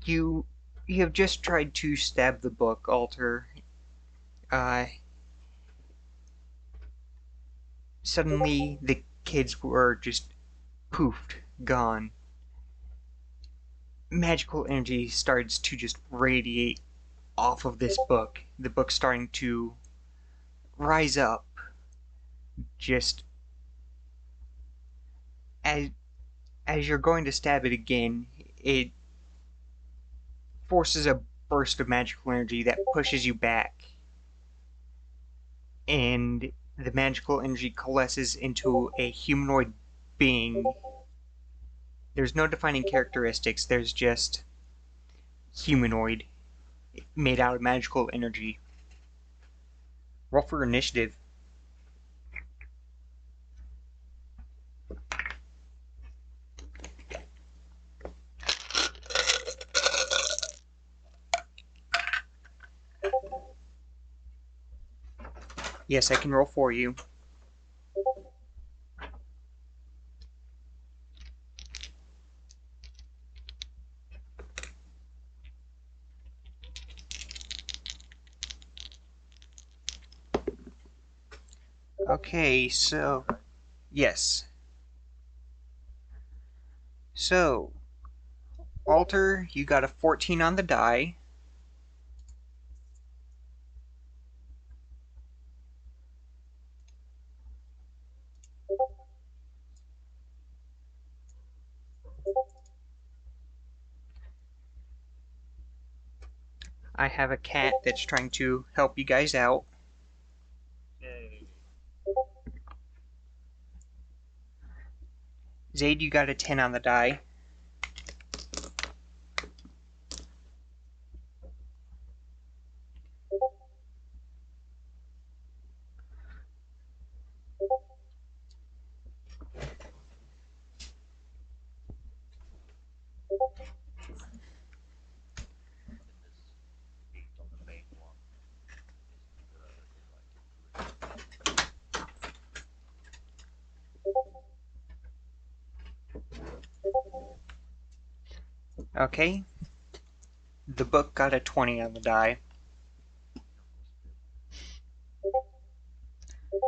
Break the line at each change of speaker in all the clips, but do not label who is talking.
You you have just tried to stab the book, Alter. Uh, Suddenly the kids were just poofed, gone. Magical energy starts to just radiate off of this book. The book's starting to rise up, just as you're going to stab it again. It forces a burst of magical energy that pushes you back, and the magical energy coalesces into a humanoid being. There's no defining characteristics, there's just humanoid made out of magical energy. Roll for initiative. Yes, I can roll for you. Okay, so yes. So, Alter, you got a 14 on the die. I have a cat that's trying to help you guys out.
Yay.
Zaid, you got a 10 on the die.
And this 8 on the main one isn't good. I feel like it really.
Okay. The book got a 20 on the die.
Of course it did.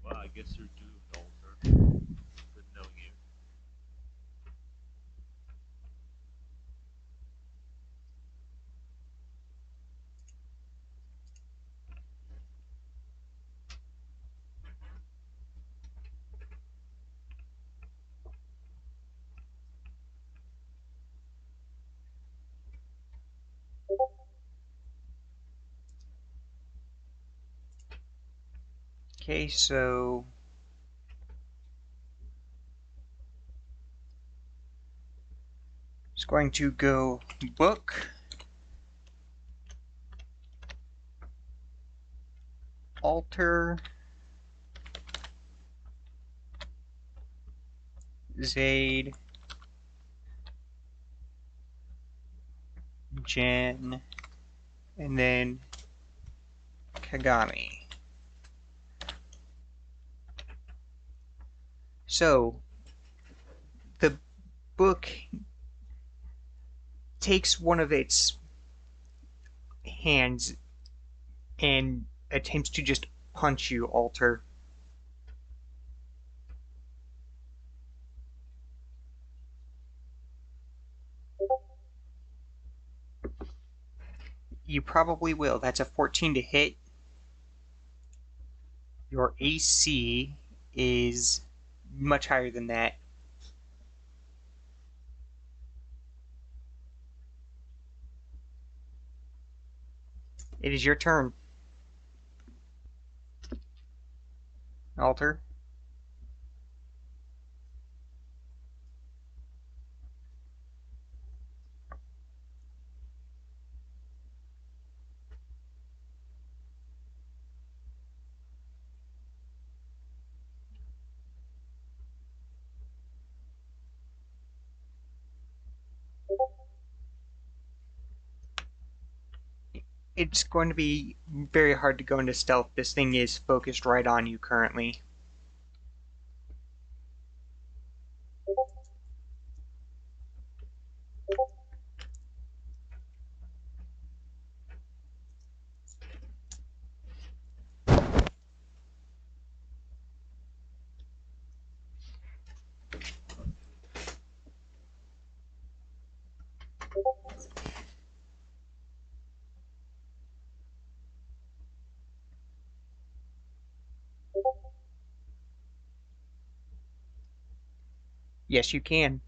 Well, I guess you're doomed, Alter. Good knowing you.
Okay, so it's going to go book, Alter, Zaid, Jen, and then Kagami. So, the book takes one of its hands and attempts to just punch you, Alter. You probably will. That's a 14 to hit. Your AC is much higher than that. It is your turn, Alter. It's going to be very hard to go into stealth. This thing is focused right on you currently. Yes, you can.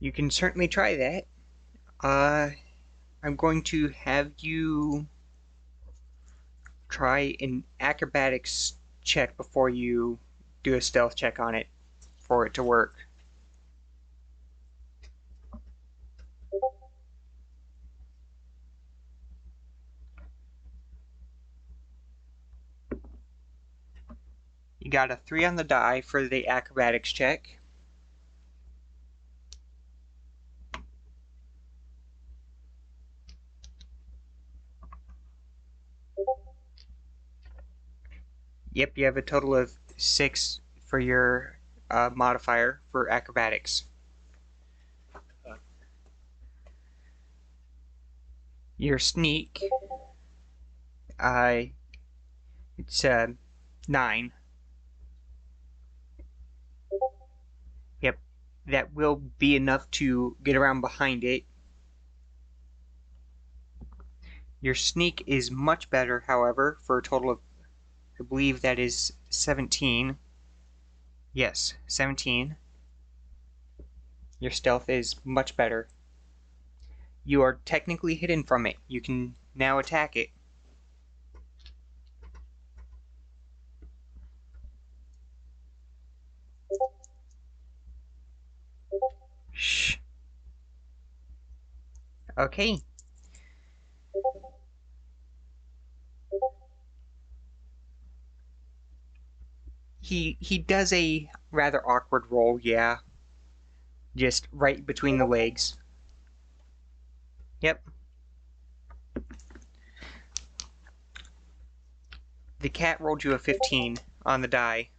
You can certainly try that. I'm going to have you try an acrobatics check before you do a stealth check on it for it to work. You got a 3 on the die for the acrobatics check. Yep, you have a total of 6 for your modifier for acrobatics. Your sneak, uh, it's 9. Yep, that will be enough to get around behind it. Your sneak is much better, however, for a total of, I believe that is 17. Yes, 17. Your stealth is much better. You are technically hidden from it. You can now attack it. Shh. Okay. He does a rather awkward roll, yeah. Just right between the legs. Yep. The cat rolled you a 15 on the die.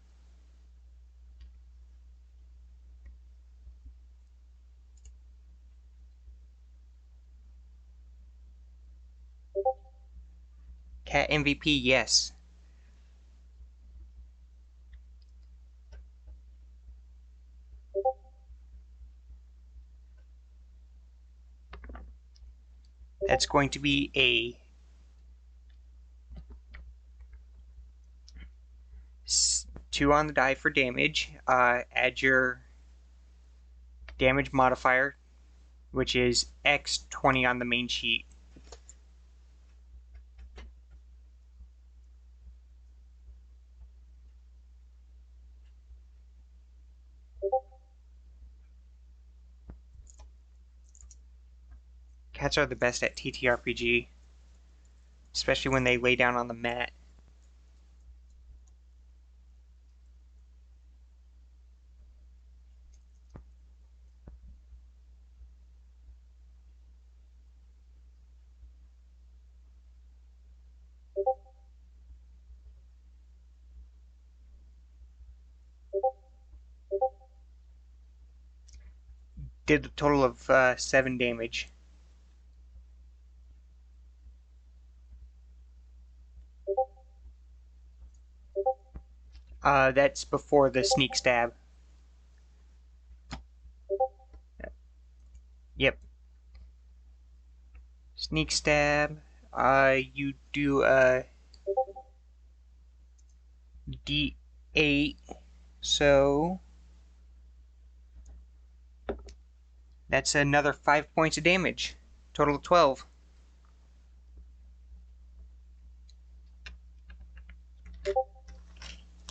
Cat MVP, yes. That's going to be a 2 on the die for damage. Add your damage modifier, which is X20 on the main sheet. Cats are the best at TTRPG, especially when they lay down on the mat. Did a total of 7 damage. That's before the sneak stab. Yep. Sneak stab. You do a D8, so that's another 5 points of damage. Total of 12.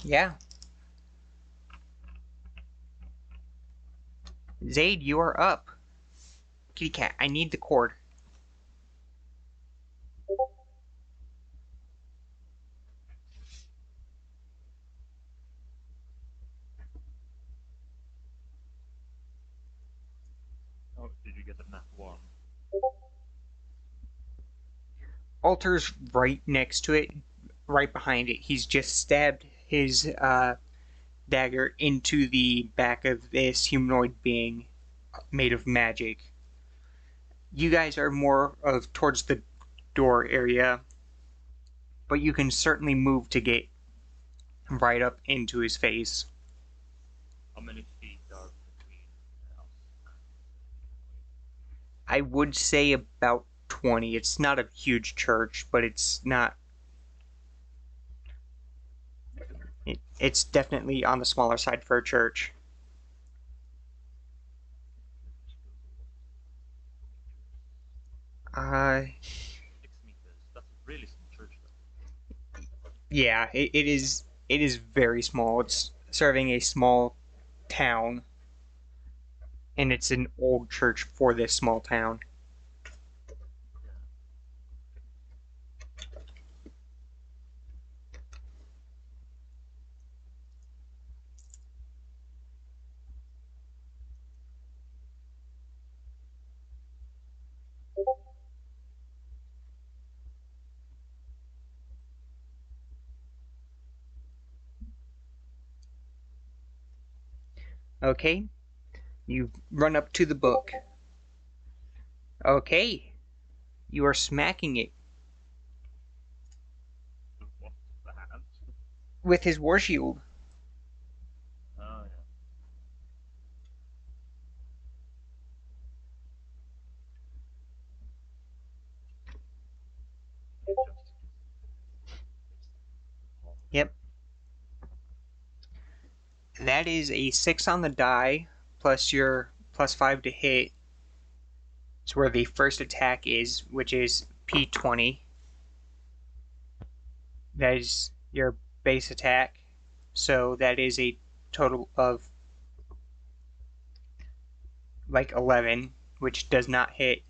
Yeah. Zaid, you are up. Kitty cat, I need the cord.
Oh, did you get a nat 1?
Altar's right next to it. right behind it. He's just stabbed his dagger into the back of this humanoid being made of magic. You guys are more of towards the door area, but you can certainly move to get right up into his face.
How many feet are between us and
I would say about 20. It's not a huge church, but it's not. It's definitely on the smaller side for a church. Uh,
6 meters? That's a really small church, though.
yeah, it is. It is very small. It's serving a small town, and it's an old church for this small town.
Yeah.
Okay, you run up to the book. Okay, you are smacking it
What? The hand?
with his war shield.
Oh, yeah. Just
Yep, that is a 6 on the die, plus your +5 to hit. It's where the first attack is, which is P20. That is your base attack. So that is a total of like 11, which does not hit.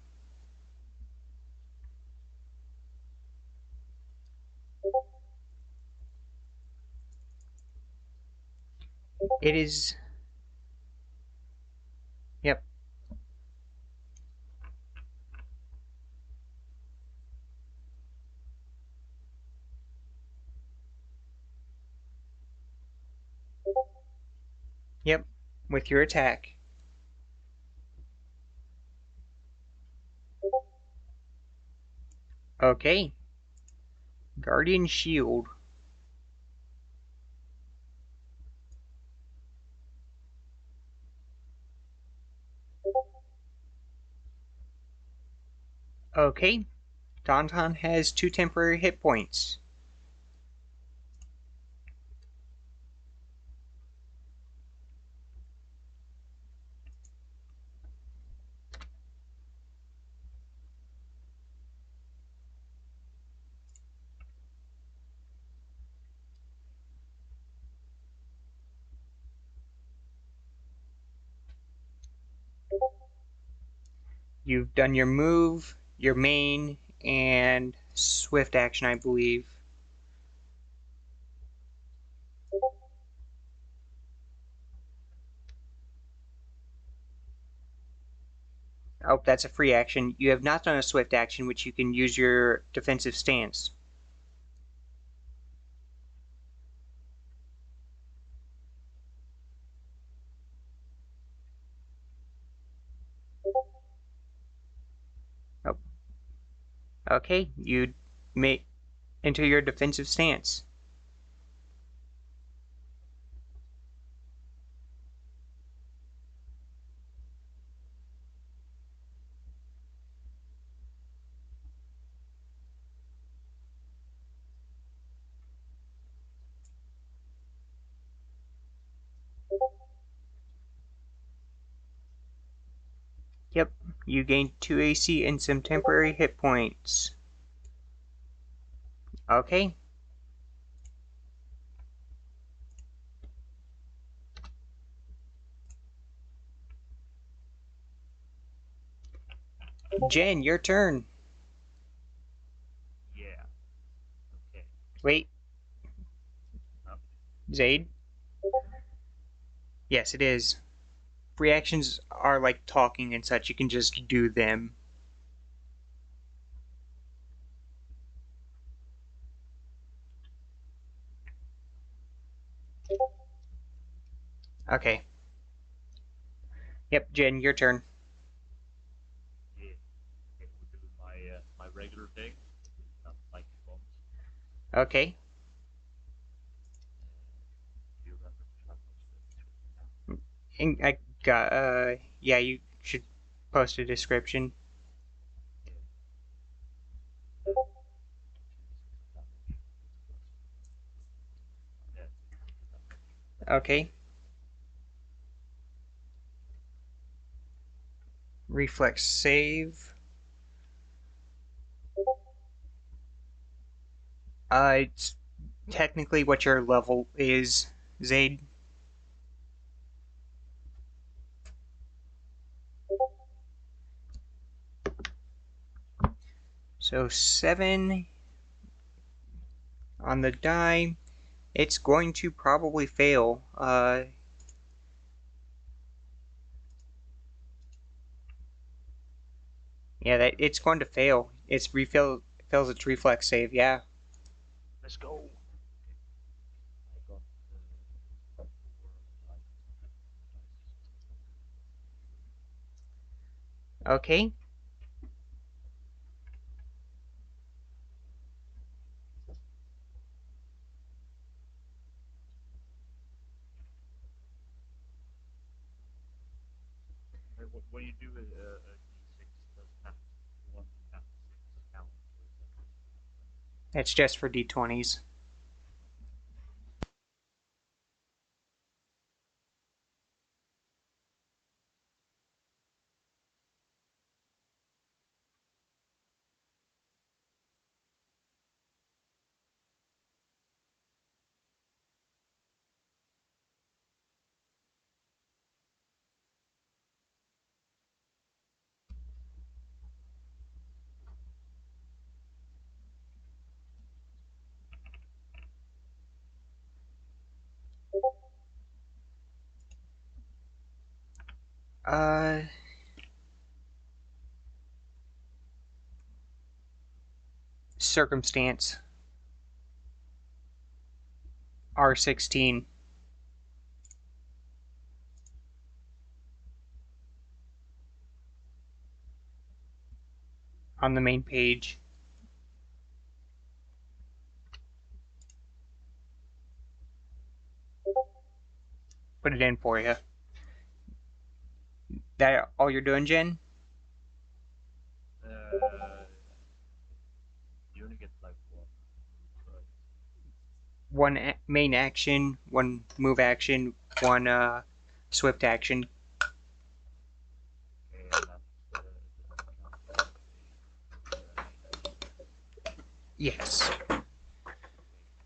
It is. Yep. Yep. With your attack. Okay. Guardian Shield. Okay. Danton has 2 temporary hit points. You've done your move, your main, and swift action, I believe. Oh, that's a free action. You have not done a swift action, which you can use your defensive stance. Oh, okay. You may enter your defensive stance. Yep, you gain 2 AC and some temporary hit points. Okay. Jen, your turn.
Yeah. Okay.
Wait,
Oh,
Zaid? Yes, it is. Reactions are like talking and such. You can just do them. Okay. Yep, Jen, your turn.
Yeah. Okay, we'll do my regular thing, which is not psychic bombs.
Okay.
Do you remember to try post the description?
And I got, yeah, you should post a description.
Yeah. 2d6 of damage. Yeah, 2d6 of damage.
Okay. Reflex save. It's technically what your level is, Zaid. So 7 on the die. It's going to probably fail. Yeah, that it's going to fail. It's fails its reflex save. Yeah.
Let's go. Okay. I got 4 on the
Okay.
dice. When you do a d6, does nat 1 to nat 6 count, or is that just for nat 20?
It's just for d20s. Uh, circumstance R16 on the main page. Put it in for you. That all you're doing, Jen?
You only get like 1 move, right?
One main action, one move action, one swift action.
Okay, and that doesn't count as a main action.
Yes.
Okay.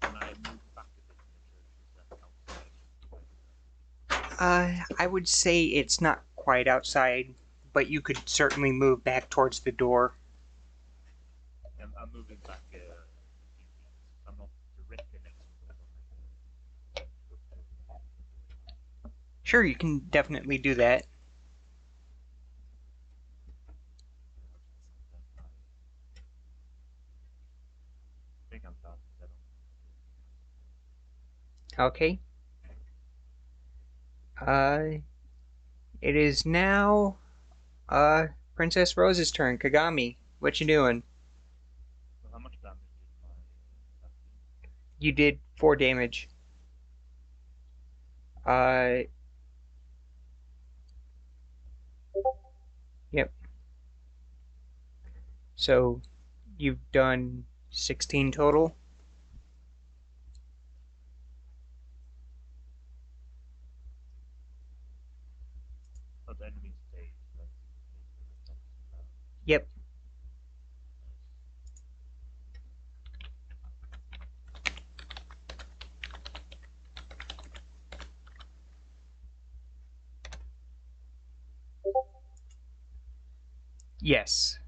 Can I move back a bit in the church? Is that outside my
I would say it's not quite outside, but you could certainly move back towards the door.
I'm moving back a few feet. I'm not directly next to the door, but like a foot or two from the door.
Sure, you can definitely do that.
And then I think I'm done because I don't want to do anything
Okay. Uh, it is now Princess Rose's turn. Kagami, what you doing?
else. So how much damage did my that do?
You did 4 damage. Uh, yep. So you've done 16 total.
But the enemy stays, right? Stays where it comes down.
Yep.
Nice.
Yes.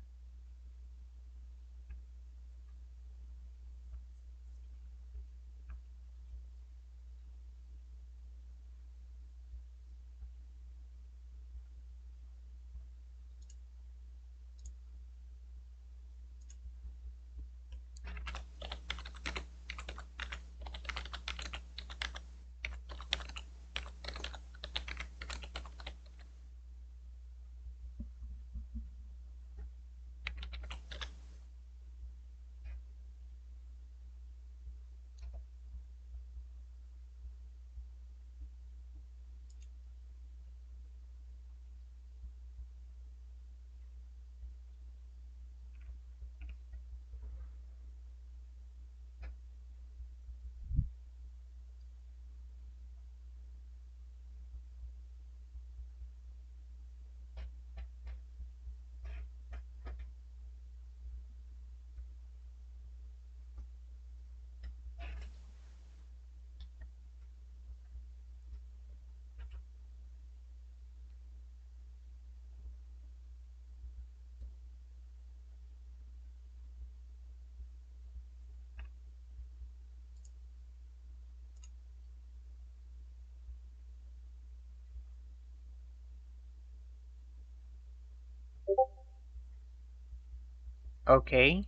Okay.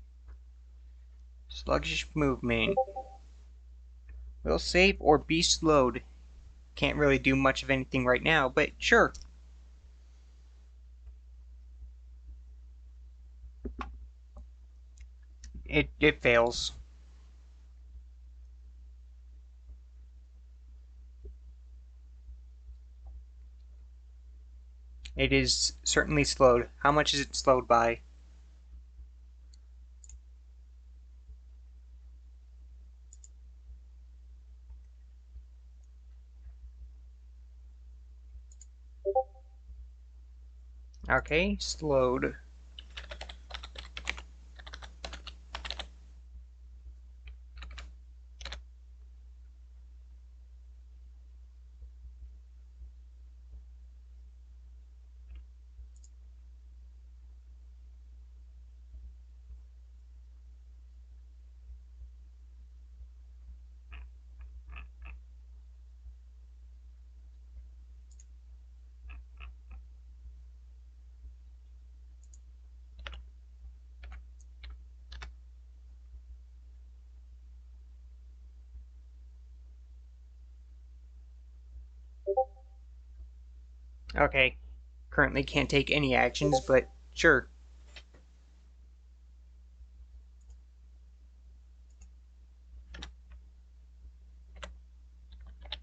Sluggish movement. Will save or be slowed. Can't really do much of anything right now, but sure. It fails. It is certainly slowed. How much is it slowed by? Okay, slowed. Okay. Currently can't take any actions, but sure.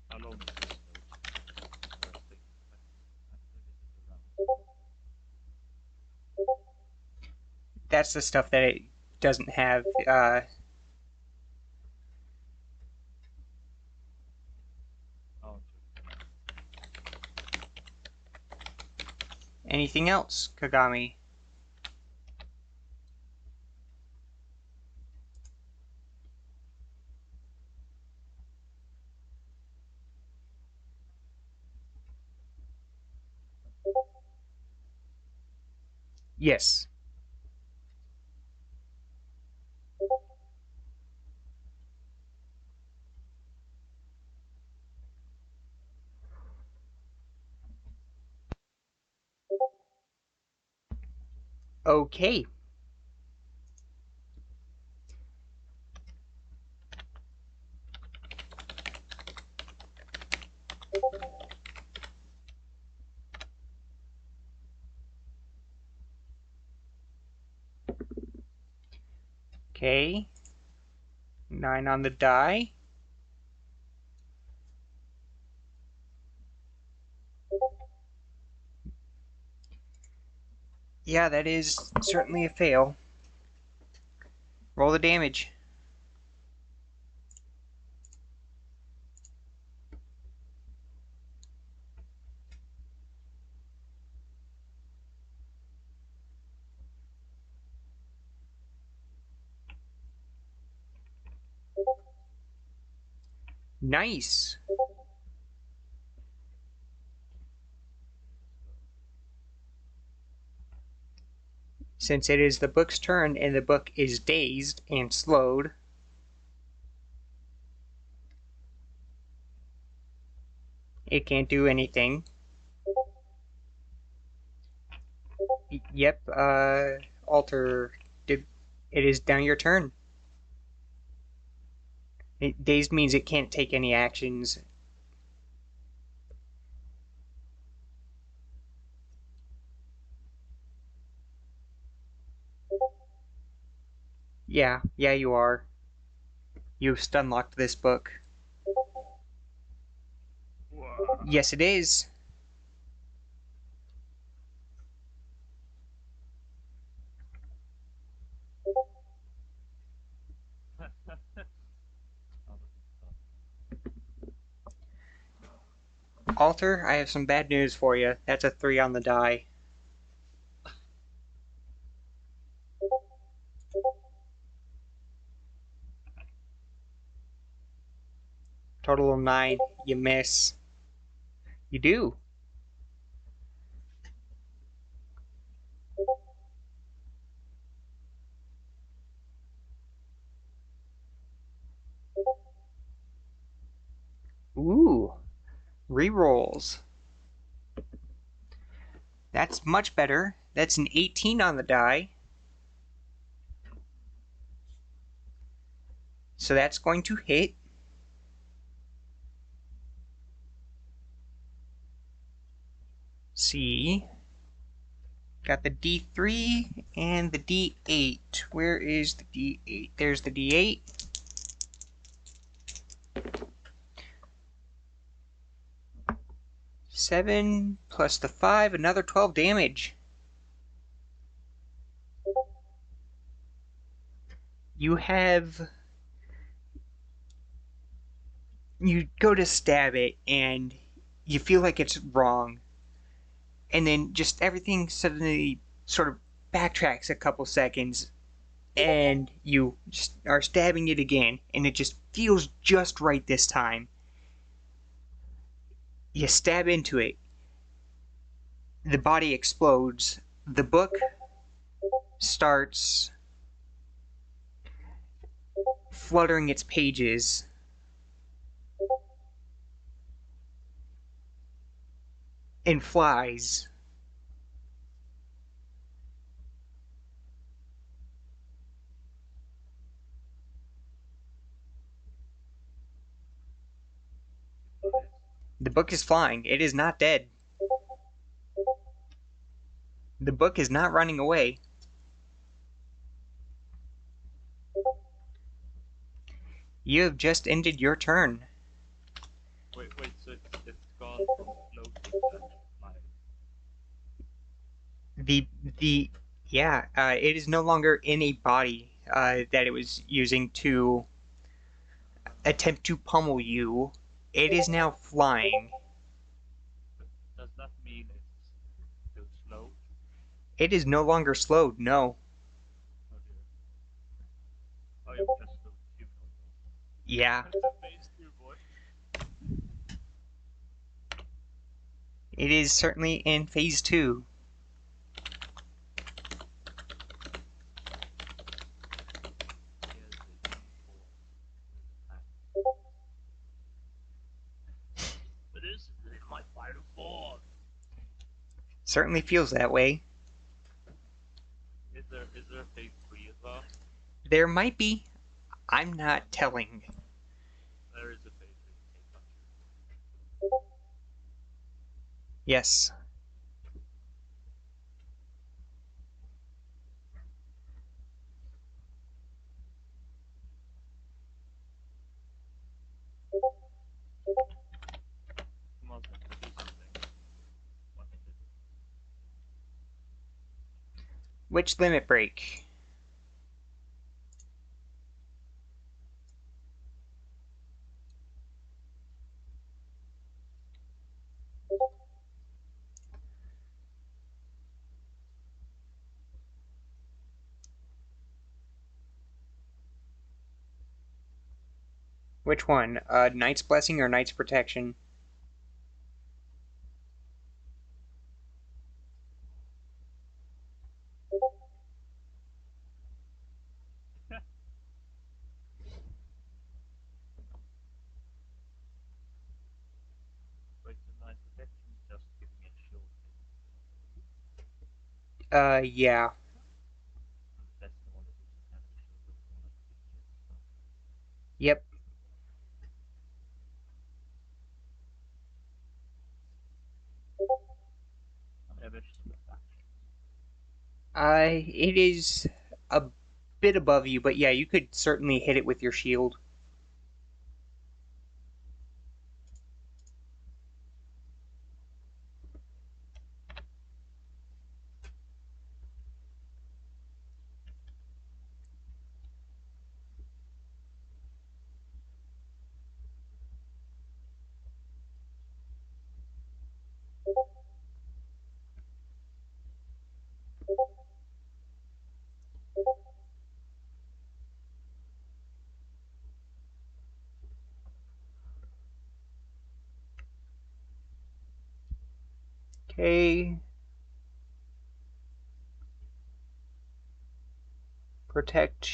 How long is this note?
That's the stuff that it doesn't have.
Oh,
Anything else, Kagami? Yes. Okay. Okay. 9 on the die. Yeah, that is certainly a fail. Roll the damage. Nice. Since it is the book's turn and the book is dazed and slowed, it can't do anything. Yep, Alter, it is now your turn. Dazed means it can't take any actions. Yeah, you are. You've stunlocked this book.
Whoa.
Yes, it is. Alter, I have some bad news for you. That's a 3 on the die. Total of 9. You miss. You do. Ooh. Rerolls. That's much better. That's an 18 on the die. So that's going to hit. See. Got the D3 and the D8. Where is the D8? There's the D8. Seven plus the 5, another 12 damage. You have... You go to stab it, and you feel like it's wrong. And then just everything suddenly sort of backtracks a couple seconds, and you just are stabbing it again, and it just feels just right this time. You stab into it. The body explodes. The book starts fluttering its pages. And flies. The book is flying. It is not dead. The book is not running away. You have just ended your turn.
Wait, so it's gone from floating to actually flying.
The yeah, it is no longer in a body that it was using to attempt to pummel you. It is now flying.
Does that mean it's too slow?
It is no longer slowed, no.
Oh dear. Oh, you just slow humanoid.
Yeah,
It's a phase 2, boy.
it is certainly in phase 2.
Here's the E4 attack. But this is my final form.
Certainly feels that way.
Is there a phase 3 as well?
There might be. I'm not telling.
There is a phase 3 case puncher.
Yes.
Come on, then, do something. What is it?
Which limit break? Which one? Knight's Blessing or Knight's Protection?
Wait, so nice protection is just giving me a shield.
Yeah.
That's the one that gives you kind of a shield with one of the features.
Yep.
I have some action.
It is a bit above you, but yeah, you could certainly hit it with your shield. Okay. Protect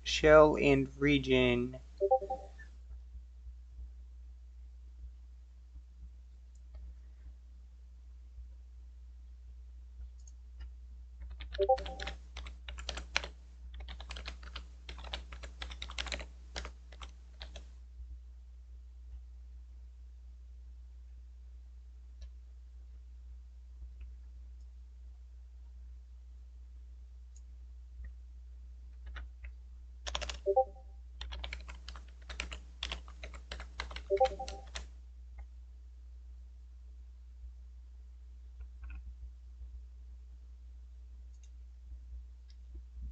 shell and region.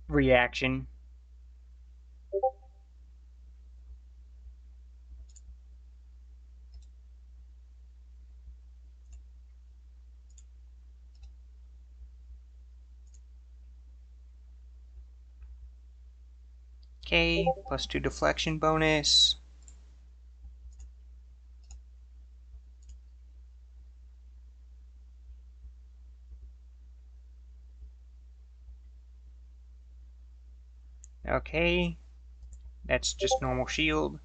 Reaction. Okay, +2 deflection bonus. Okay, that's just normal shield.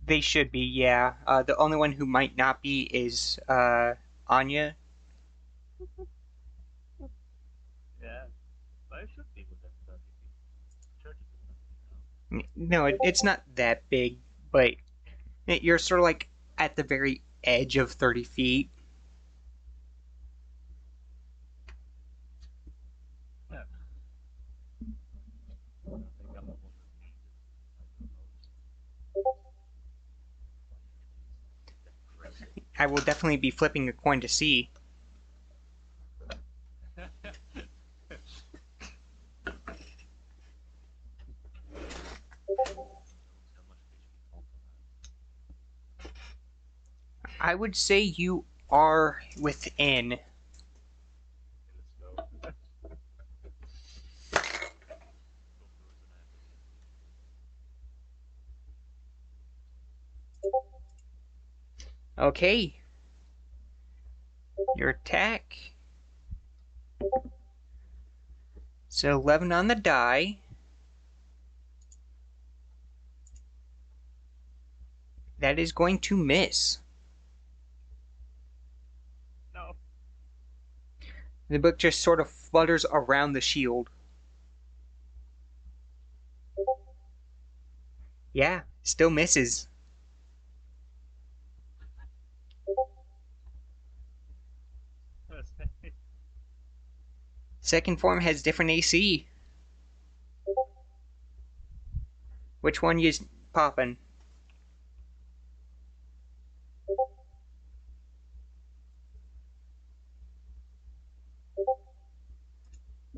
They should be, yeah. The only one who might not be is Anya.
Yeah, but it should be within 30 feet. Church is
No, it's not that big, but you're sort of like at the very edge of 30 feet.
yeah. I think I'm the one that needs it. I don't know. Crazy.
I will definitely be flipping a coin to see. I would say you are within. Okay. Your attack. So 11 on the die. That is going to miss.
No.
The book just sort of flutters around the shield. Yeah, still misses. Second form has different AC. Which one you popping?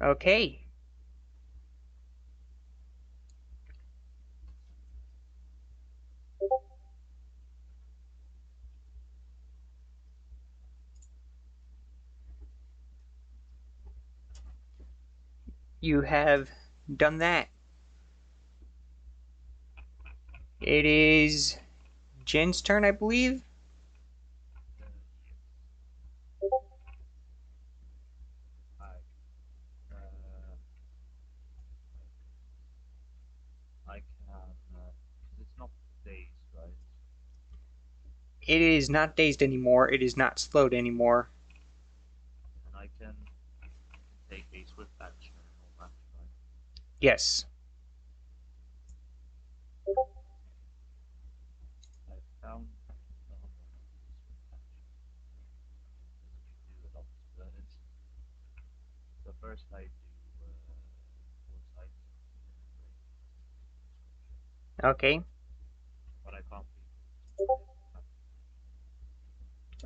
Okay. You have done that. It is Jen's turn, I believe.
I can, because it's not dazed, right?
It is not dazed anymore. It is not slowed anymore.
And I can take a swift action and all that, right?
Yes.
I found. Oh, no, not swift action. Doesn't do a lot, but it's. So first I do foresight,
Okay.
but I can't be.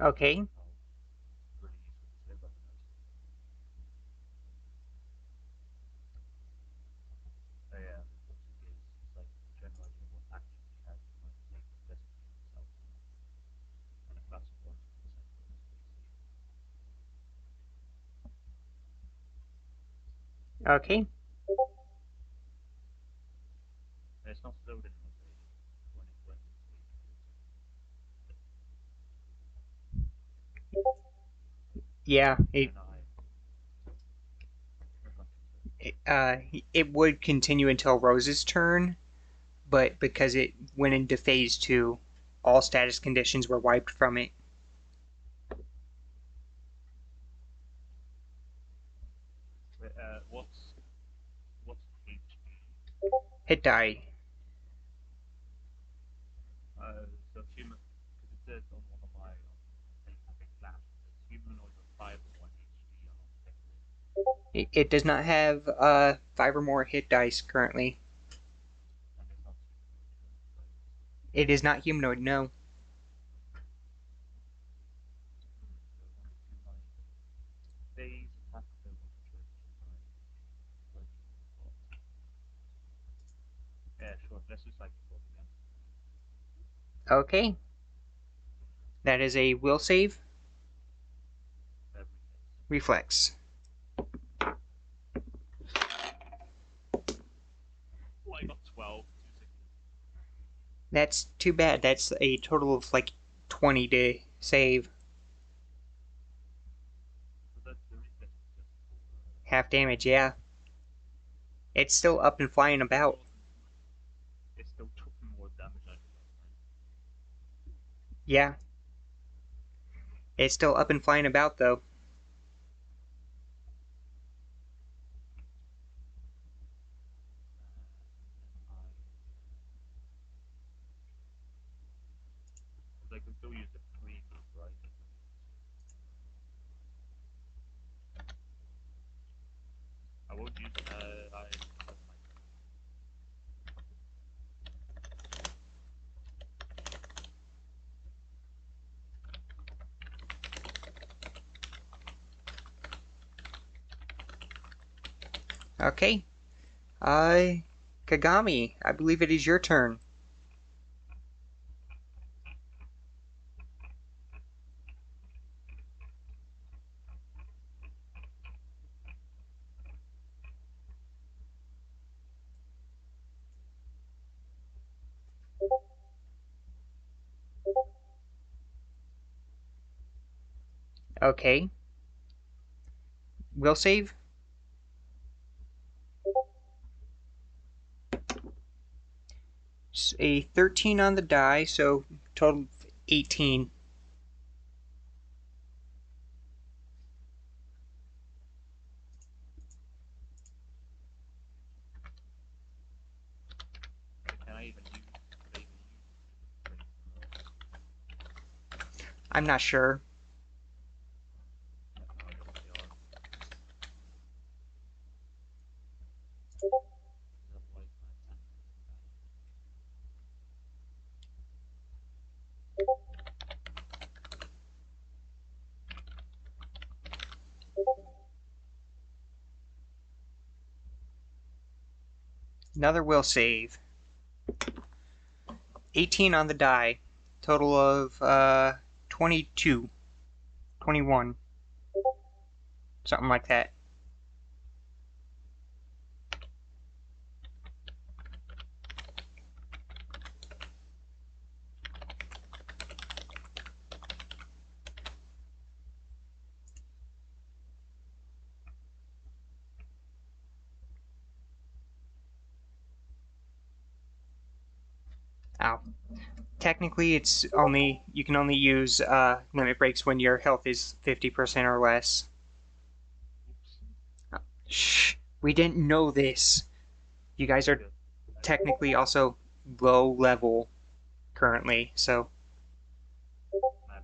Okay.
Really useful to say, but yeah, it's like the general idea of what action he has, he might take the best of himself, and a class of one to the center.
Okay.
It's not slowed in mosaic when it went into
Yeah.
and I
It would continue until Rose's turn, but because it went into phase 2, all status conditions were wiped from it.
what's HP?
Hit die.
So human, because it says on one of my big flash, it says humanoids with 5 or more HP are not affected.
It does not have 5 or more hit dice currently.
And it's not humanoid, right?
It is not humanoid, no.
So I want to do my phase attack ability to my yeah, sure. Let's do psychic bolt again.
Okay. That is a will save.
Every phase.
Reflex.
Oh, I got 12. 2 6s.
That's too bad. That's a total of like 20 to save.
So that the reflex is just for.
Half damage, yeah. It's still up and flying about.
It still took more damage out of last time.
Yeah. It's still up and flying about, though.
Because I can still use the free move, right? I won't use. I. That's my turn.
Okay. Kagami, I believe it is your turn. Okay. Will save. It's a 13 on the die, so total 18.
Can I even use? Could I even use strength roll?
I'm not sure.
Yeah, no, I guess they are. Otherwise, my attack doesn't matter.
Another will save. 18 on the die. Total of 22. 21. Something like that. Ow. Technically, it's only you can only use limit breaks when your health is 50% or less.
Oops.
Shh. We didn't know this. You guys are
Good.
technically also low level currently, so
I'm afraid of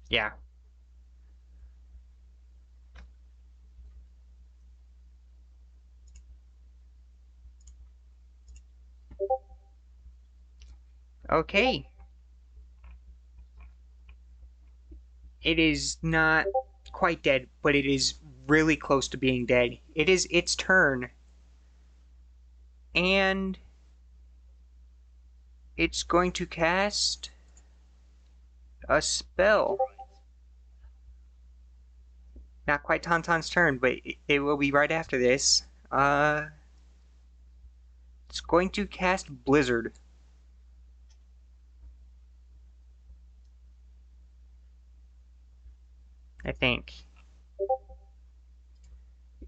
yeah. Okay. It is not quite dead, but it is really close to being dead. It is its turn. And it's going to cast a spell.
Right.
Not quite Tauntaun's turn, but it will be right after this. It's going to cast Blizzard. I think.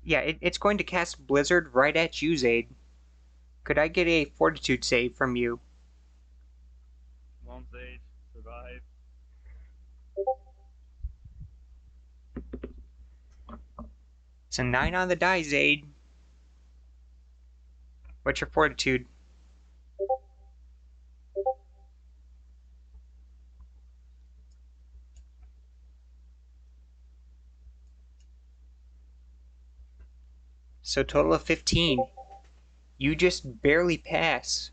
Yeah, it's going to cast Blizzard right at you, Zaid. Could I get a Fortitude save from you?
Come on, Zaid. Survive.
It's a 9 on the die, Zaid. What's your Fortitude? So total of 15. You just barely pass.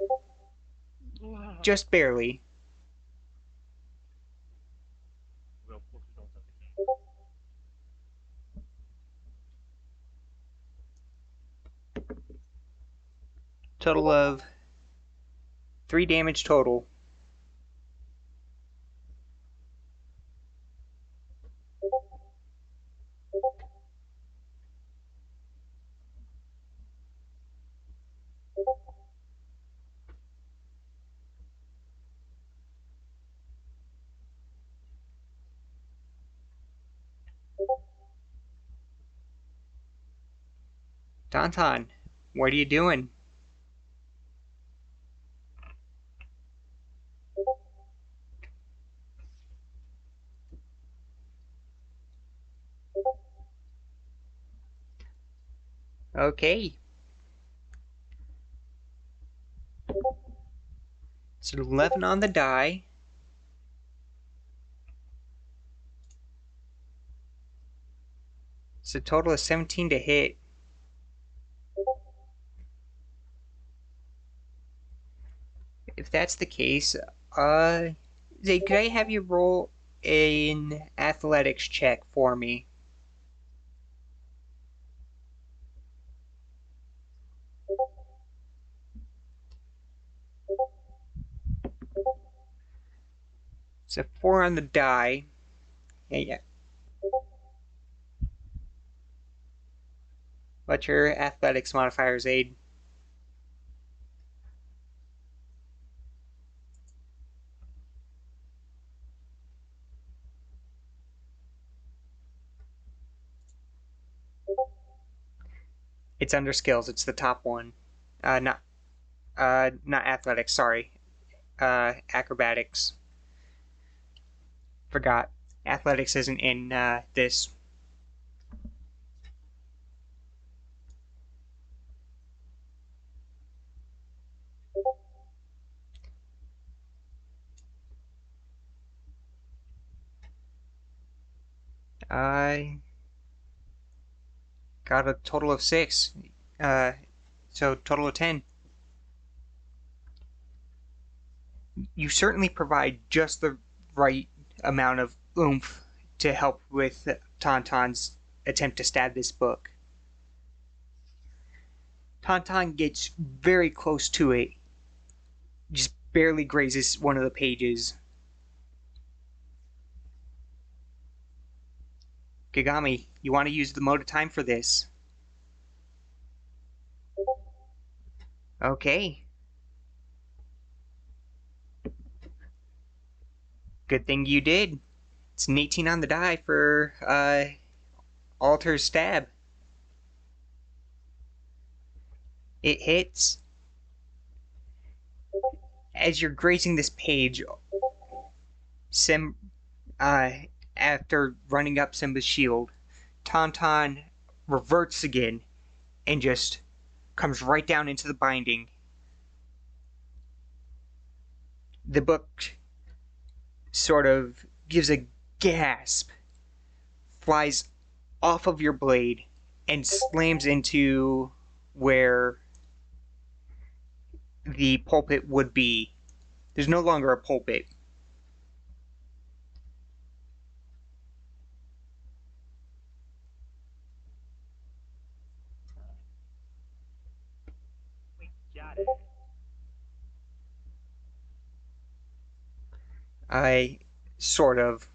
just barely.
We'll push it out of the game.
Total of 3 damage total. Tauntaun, what are you doing? Okay. It's an 11 on the die. It's a total of 17 to hit. If that's the case, Zay, could I have you roll an athletics check for me? It's a 4 on the die. Yeah. What's your athletics modifiers, Aid? It's under skills. It's the top one. Not not athletics. Sorry. Acrobatics. Forgot. Athletics isn't in this. I got a total of 6. Uh, so total of 10. You certainly provide just the right amount of oomph to help with Tauntaun's attempt to stab this book. Tauntaun gets very close to it, just barely grazes one of the pages. Kagami, you want to use the mode of time for this? Okay. Good thing you did. It's an 18 on the die for Alter Stab. It hits. As you're grazing this page, Sim, uh, after running up Simba's shield, Tauntaun reverts again and just comes right down into the binding. The book sort of gives a gasp, flies off of your blade, and slams into where the pulpit would be. There's no longer a pulpit.
We got it.
I sort of.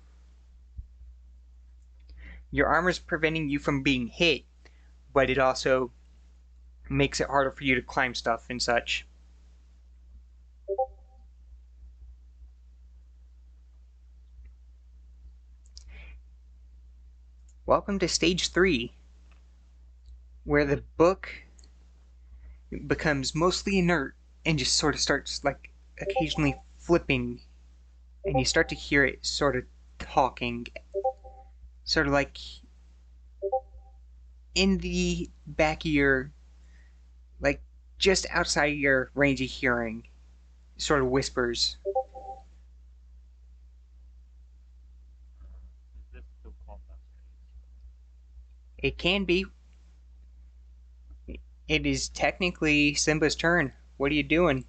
Your armor's preventing you from being hit, but it also makes it harder for you to climb stuff and such. Welcome to stage 3, where the book becomes mostly inert and just sort of starts like occasionally flipping, and you start to hear it sort of talking, sort of like in the back of your, like just outside your range of hearing, sort of whispers.
Is this still combat stage?
It can be. It is technically Simba's turn. What are you doing?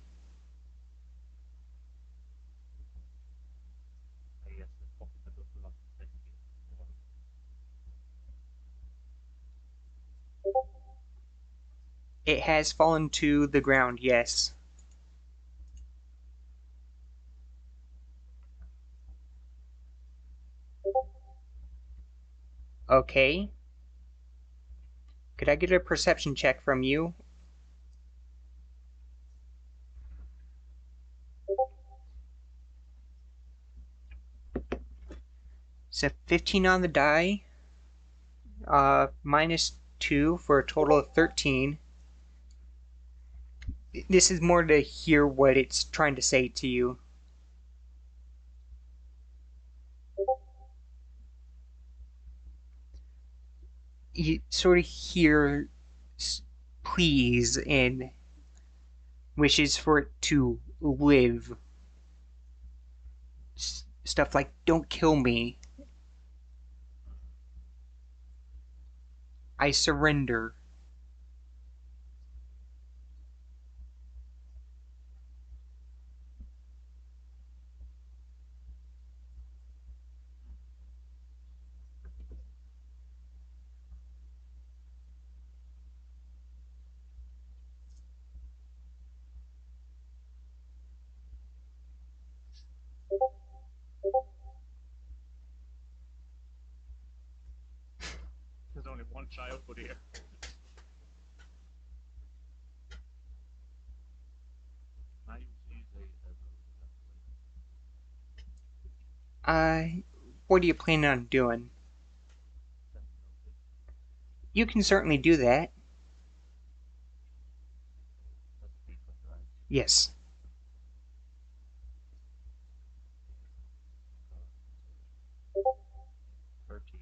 It has fallen to the ground, yes. Okay. Could I get a perception check from you? So 15 on the die. Minus 2 for a total of 13. This is more to hear what it's trying to say to you. You sort of hear pleas and wishes for it to live. Stuff like, don't kill me. I surrender.
There's only one childhood here. I use these as
What are you planning on doing? You can certainly do that.
That's defense, right?
Yes.
Uh, 13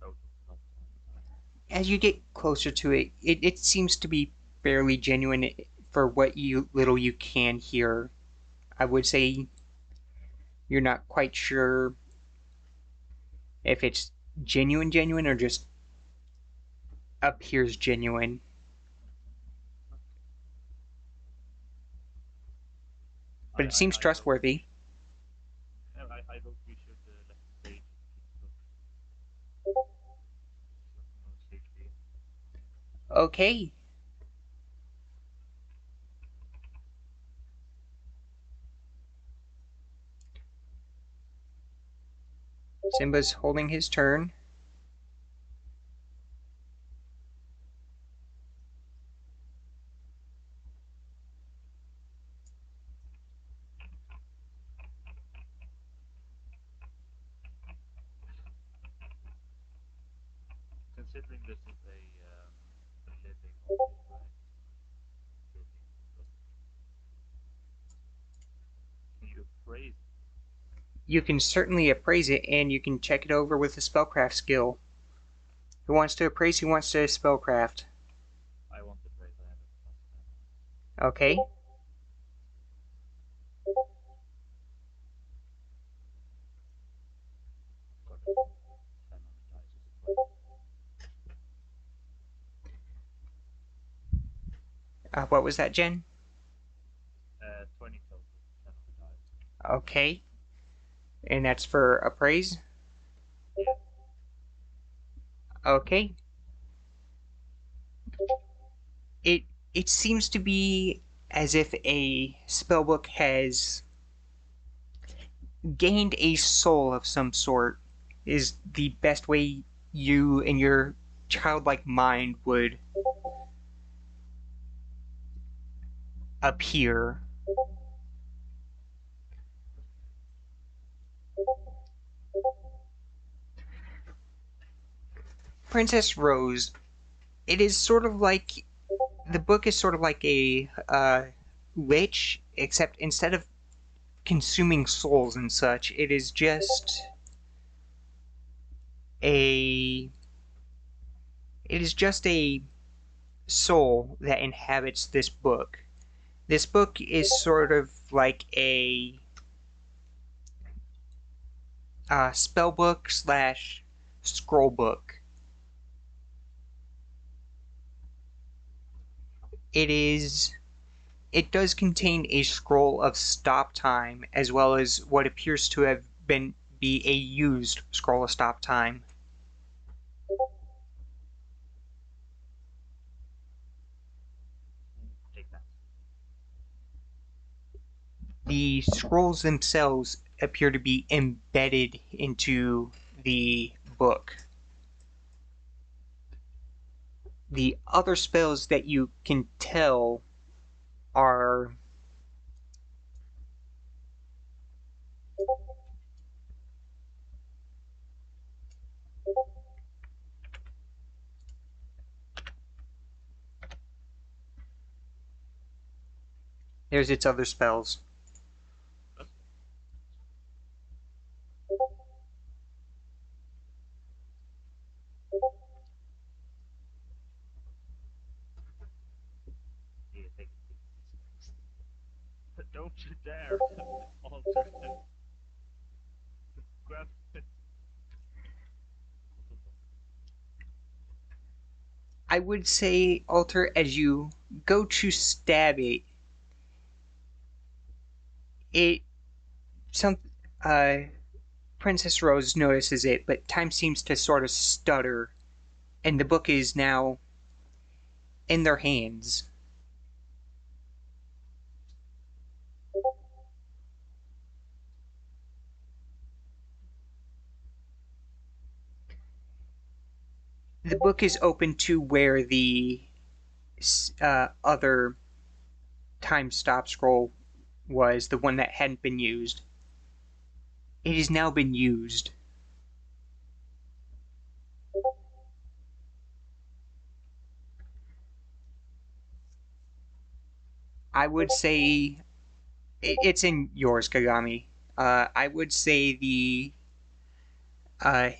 total, not 20.
As you get closer to it, it seems to be fairly genuine for what little you can hear. I would say you're not quite sure if it's genuine or just appears genuine. But it seems
I vote.
trustworthy.
I vote we should let the sage keep looking on safety.
Okay. Simba's holding his turn.
Considering this is a living object, right? Living book. Can you appraise it?
You can certainly appraise it, and you can check it over with a spellcraft skill. Who wants to appraise? Who wants to spellcraft?
I want to appraise. I have a plus 10.
Okay.
Got a 10 on the dice. Is it 20?
What was that, Jen?
20 total. 10 on the dice.
Okay. And that's for appraise?
Yeah.
Okay. It it seems to be as if a spellbook has gained a soul of some sort, is the best way you and your childlike mind would appear. Princess Rose, it is sort of like the book is sort of like a lich, except instead of consuming souls and such, it is just a a soul that inhabits this book. This book is sort of like a spell book slash scroll book. It is. It does contain a scroll of stop time as well as what appears to have been be a used scroll of stop time. The scrolls themselves appear to be embedded into the book. The other spells that you can tell are there's its other spells.
That's yeah, take it. Don't you dare alter and grab it.
I would say, Alter, as you go to stab it, it some uh Princess Rose notices it, but time seems to sort of stutter, and the book is now in their hands. The book is open to where the other time stop scroll was, the one that hadn't been used. It has now been used. I would say it's in yours, Kagami. I would say the uh,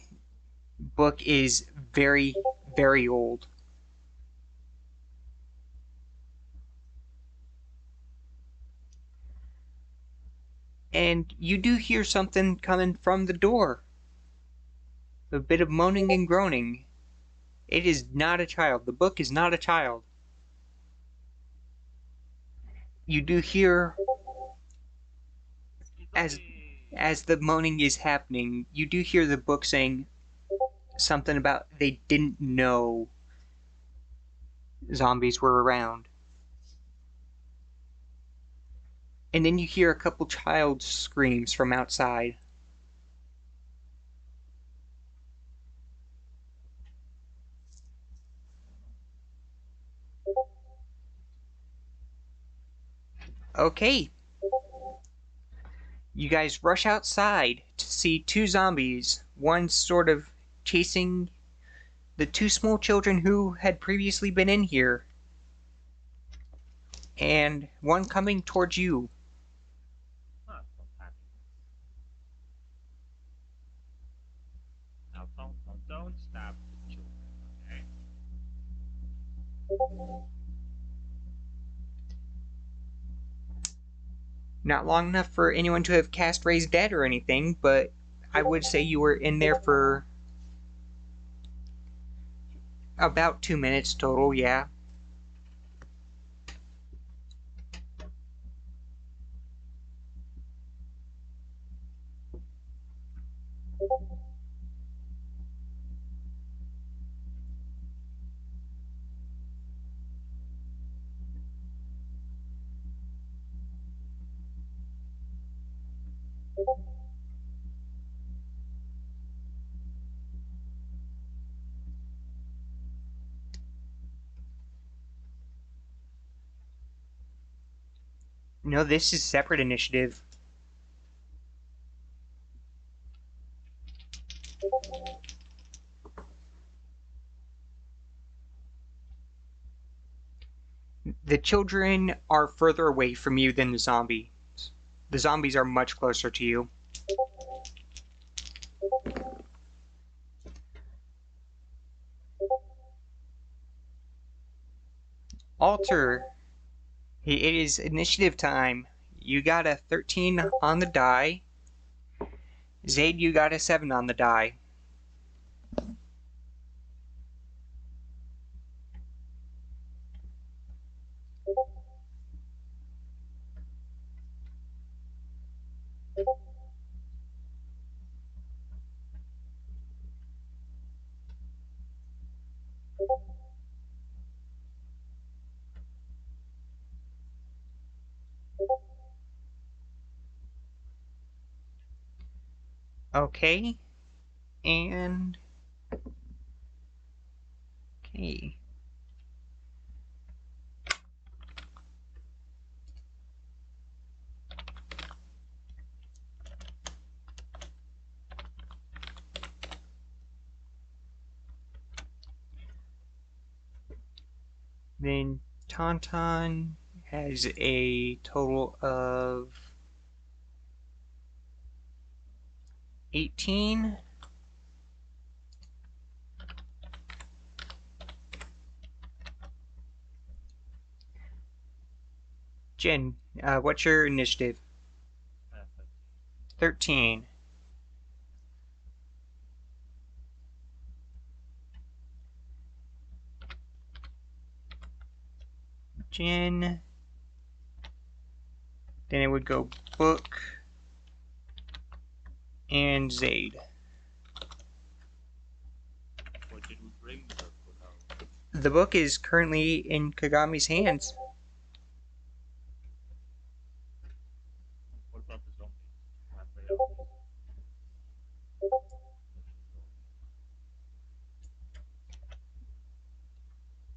book is very, very old. And you do hear something coming from the door. A bit of moaning and groaning. It is not a child. The book is not a child. You do hear as
Zombie!
as the moaning is happening, you do hear the book saying something about they didn't know zombies were around. And then you hear a couple child screams from outside. Okay, you guys rush outside to see two zombies, one sort of chasing the two small children who had previously been in here, and one coming towards you.
Ah, don't panic. Now don't stab the children, okay?
Not long enough for anyone to have cast Raise Dead or anything, but I would say you were in there for about 2 minutes total, yeah. No, this is separate initiative. The children are further away from you than the zombies. The zombies are much closer to you. Alter, it is initiative time. You got a 13 on the die. Zaid, you got a 7 on the die. Okay. And... Okay. Then Tauntaun has a total of 18. Jen, what's your initiative?
13.
13. Jen. Then it would go Book and Zaid.
What did we bring the book out?
The book is currently in Kagami's hands.
What about the zombies? Have they always?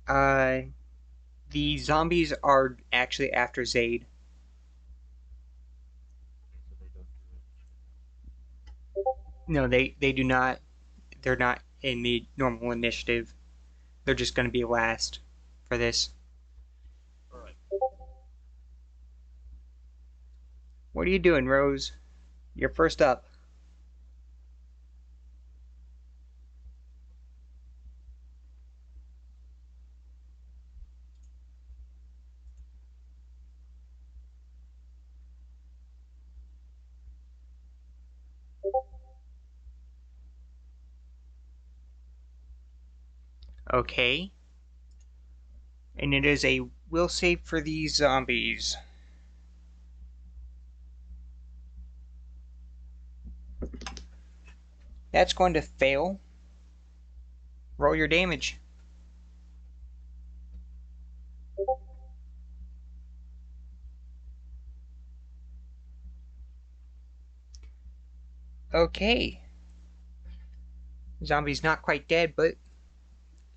Uh, the zombies are actually after Zaid.
Okay, so they don't do it.
No, they do not. They're not in the normal initiative. They're just going to be last for this.
Alright.
What are you doing, Rose? You're first up. Okay. And it is a will save for these zombies. That's going to fail. Roll your damage. Okay. Zombie's not quite dead, but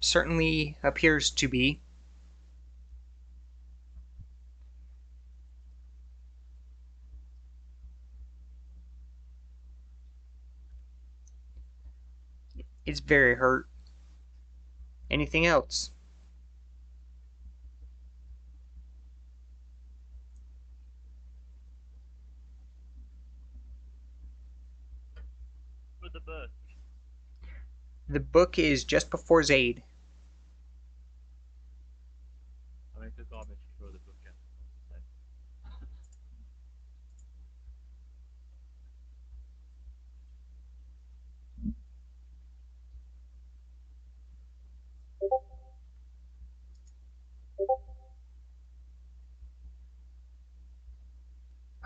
certainly appears to be. It's very hurt. Anything else?
For the book.
The book is just before Zaid.
I make the garbage throw the book at them.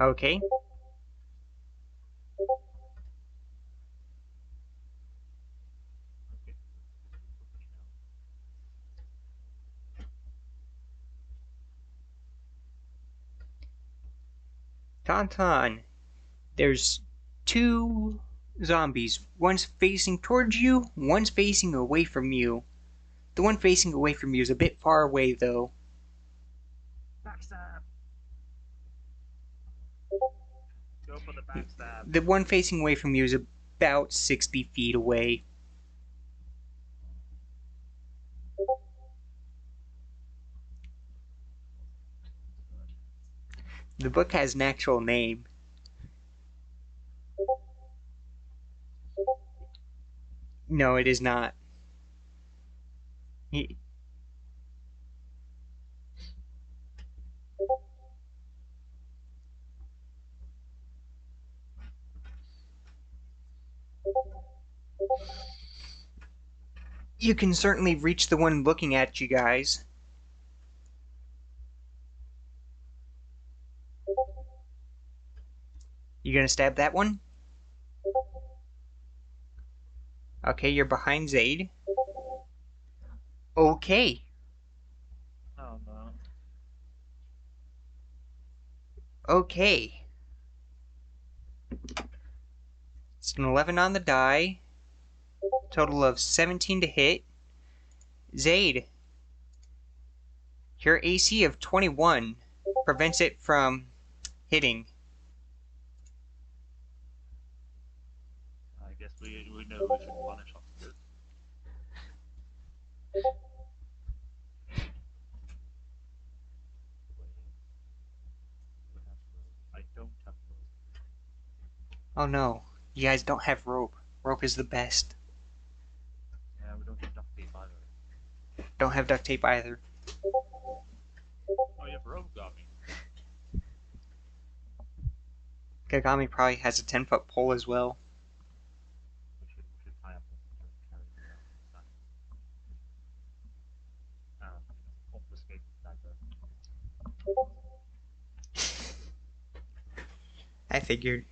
Okay.
Okay. For me now.
Tauntaun. There's two zombies. One's facing towards you, one's facing away from you. The one facing away from you is a bit far away, though.
Backstab! Go for the backstab.
The one facing away from you is about 60 feet away. The book has an actual name. No, it is not. You can certainly reach the one looking at you guys. You gonna stab that one? Okay, you're behind Zaid. Okay.
Oh no.
Okay. It's an 11 on the die. Total of 17 to hit. Zaid, your AC of 21 prevents it from hitting.
I guess we know we should punish officers. Wait, we have rope. I don't have rope.
Oh no, you guys don't have rope. Rope is the best.
Yeah, we don't have duct tape either.
Don't have duct tape either.
Oh, you have rope, Gummy.
Kagami probably has a 10-foot pole as well.
We should tie up officers and carry them down inside. Confiscate the dagger.
I figured.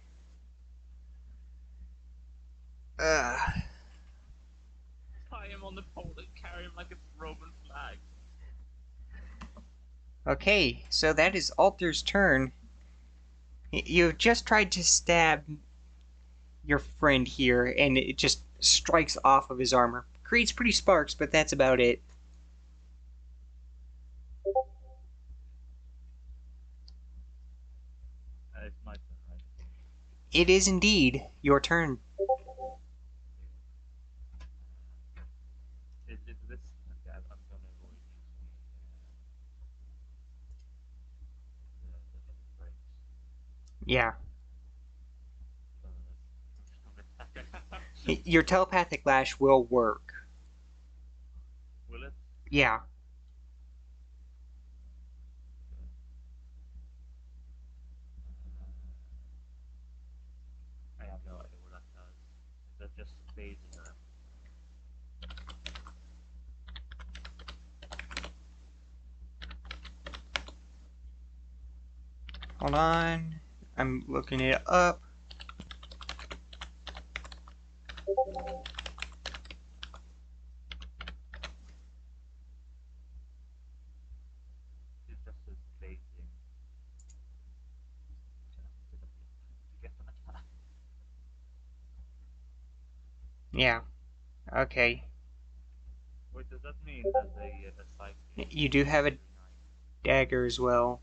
Ugh.
Tie him on the pole and carry him like it's Roman flag.
Okay, so that is Alter's turn. You've just tried to stab your friend here, and it just strikes off of his armor. Creates pretty sparks, but that's about it.
It's my turn, right?
It is indeed your turn.
Is this? Okay, I'm gonna avoid using the little breaks.
Yeah.
So that's attack.
Your telepathic lash will work.
Will it?
Yeah.
I have no idea what that does. Is that just phasing her?
Hold on. I'm looking it up.
It just says phasing. To get an attack.
Yeah. Okay.
Wait, does that mean that the psychic
You do have a
every night?
dagger as well.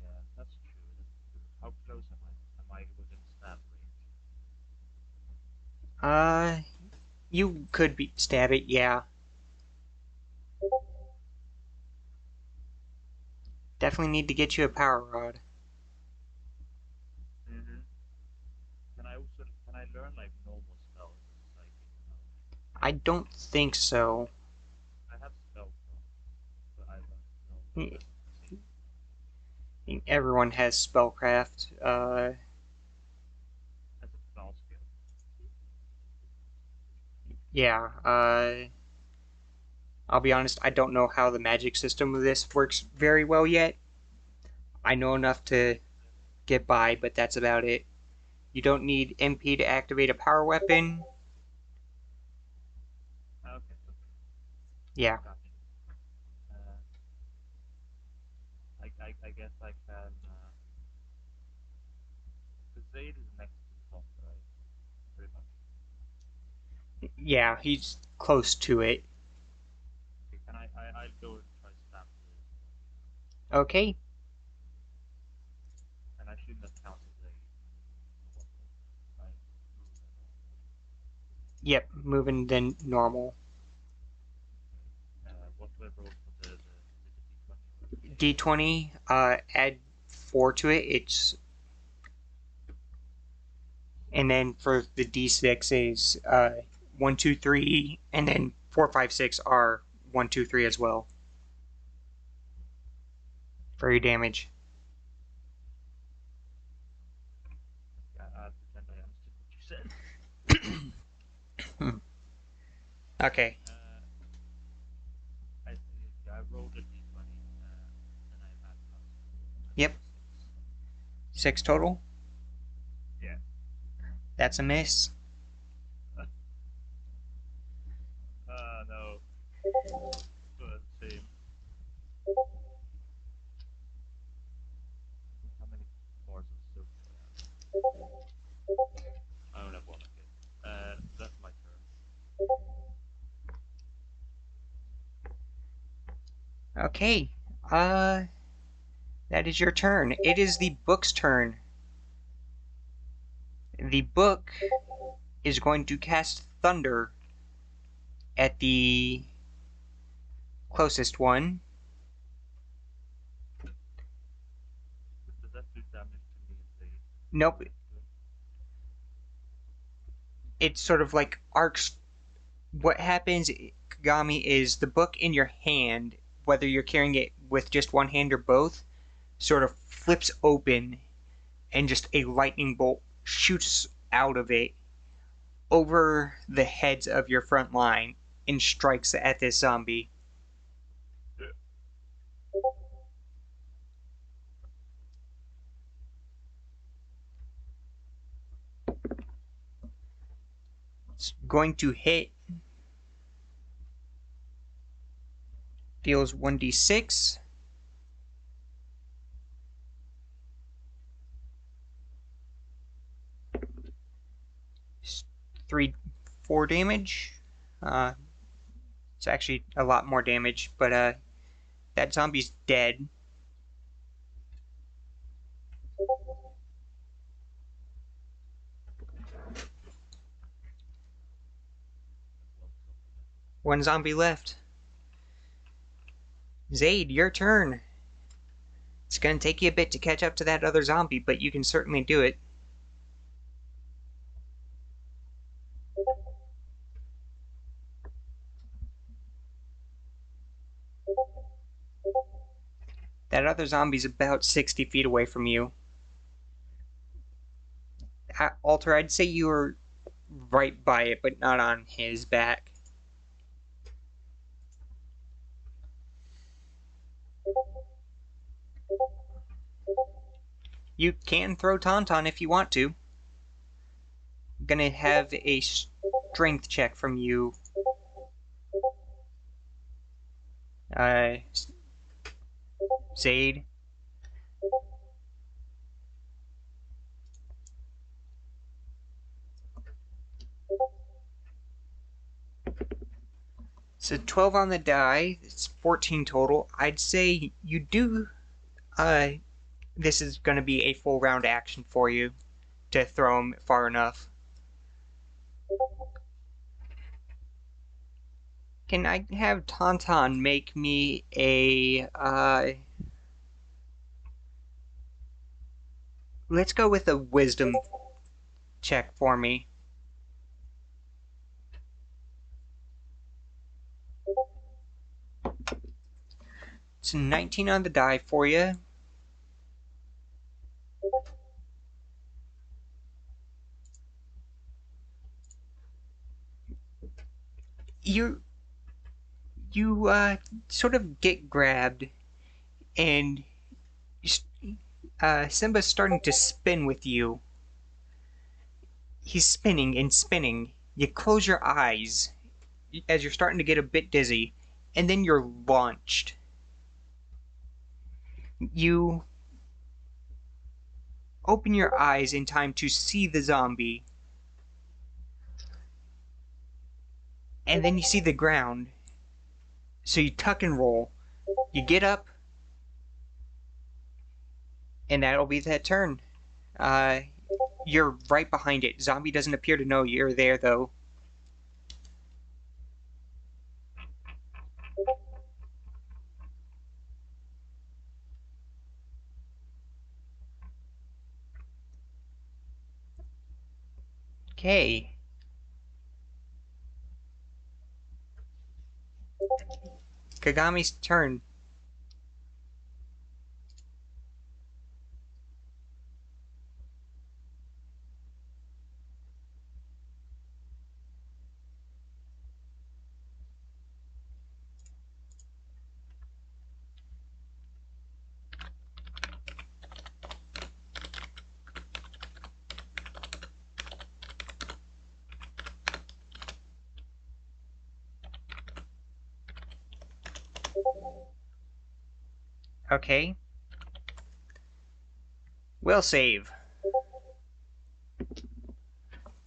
Yeah, that's true. That's true. How close am I? Am I within stab range?
Uh, you could stab it, yeah. Definitely need to get you a power rod.
Mm-hmm. Can I learn like normal spells as a psychic? No.
I don't think so.
I have spellcraft, but I learned normal
I
as a basic
think everyone has spellcraft.
as a spell skill.
Yeah. I'll be honest, I don't know how the magic system of this works very well yet. I know enough to get by, but that's about it. You don't need MP to activate a power weapon.
Okay, okay,
Yeah.
gotcha. Uh, I guess I can. The Zaid is next to the top, right? Pretty much.
Yeah, he's close to it.
Okay, can I'll go and try stab the Zaid.
Okay.
And I assume that counts as a normal, right? Move and normal.
Yep, moving then normal.
What do I roll for the is it a D20 or a D8?
D20, add 4 to it. It's and then for the D6 is 1, 2, 3, and then 4, 5, 6 are 1, 2, 3 as well for your damage.
I pretend I understood what you said.
Okay.
I rolled a D20, and I add +4. I
Yep.
rolled a 6.
6 total.
Yeah.
That's a miss.
No. Same. How many bars of soap do I have?
Okay, uh, that is your turn. It is the book's turn. The book is going to cast Thunder at the closest one.
Does that do damage to me and Zaid?
Nope, it sort of like arcs. What happens, Kagami, is the book in your hand, whether you're carrying it with just one hand or both, sort of flips open and just a lightning bolt shoots out of it over the heads of your front line and strikes at this zombie. It's going to hit, deals 1d6. 4 damage. Uh, it's actually a lot more damage, but that zombie's dead. One zombie left. Zaid, your turn. It's gonna take you a bit to catch up to that other zombie, but you can certainly do it. That other zombie's about 60 feet away from you. Alter, I'd say you were right by it, but not on his back. You can throw Tauntaun if you want to. I'm gonna have a strength check from you. Uh, Zaid. So 12 on the die, it's 14 total. I'd say you do, this is gonna be a full round action for you to throw him far enough. Can I have Tauntaun make me a, let's go with a wisdom check for me. It's 19 on the die for you. You, you sort of get grabbed, and Simba's starting to spin with you. He's spinning and spinning. You close your eyes as you're starting to get a bit dizzy, and then you're launched. You open your eyes in time to see the zombie, and then you see the ground. So you tuck and roll. You get up, and that'll be that turn. Uh, you're right behind it. Zombie doesn't appear to know you're there, though. Okay. Kagami's turn. Okay. Will save.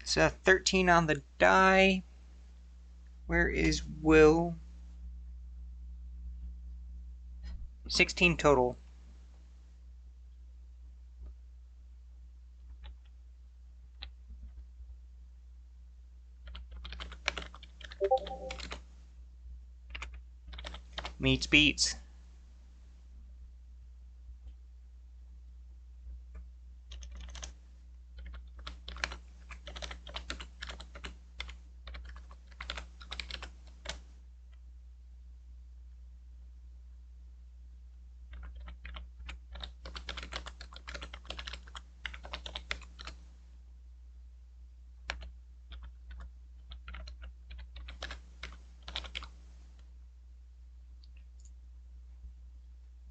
It's a 13 on the die. Where is Will? 16 total. Meets beats.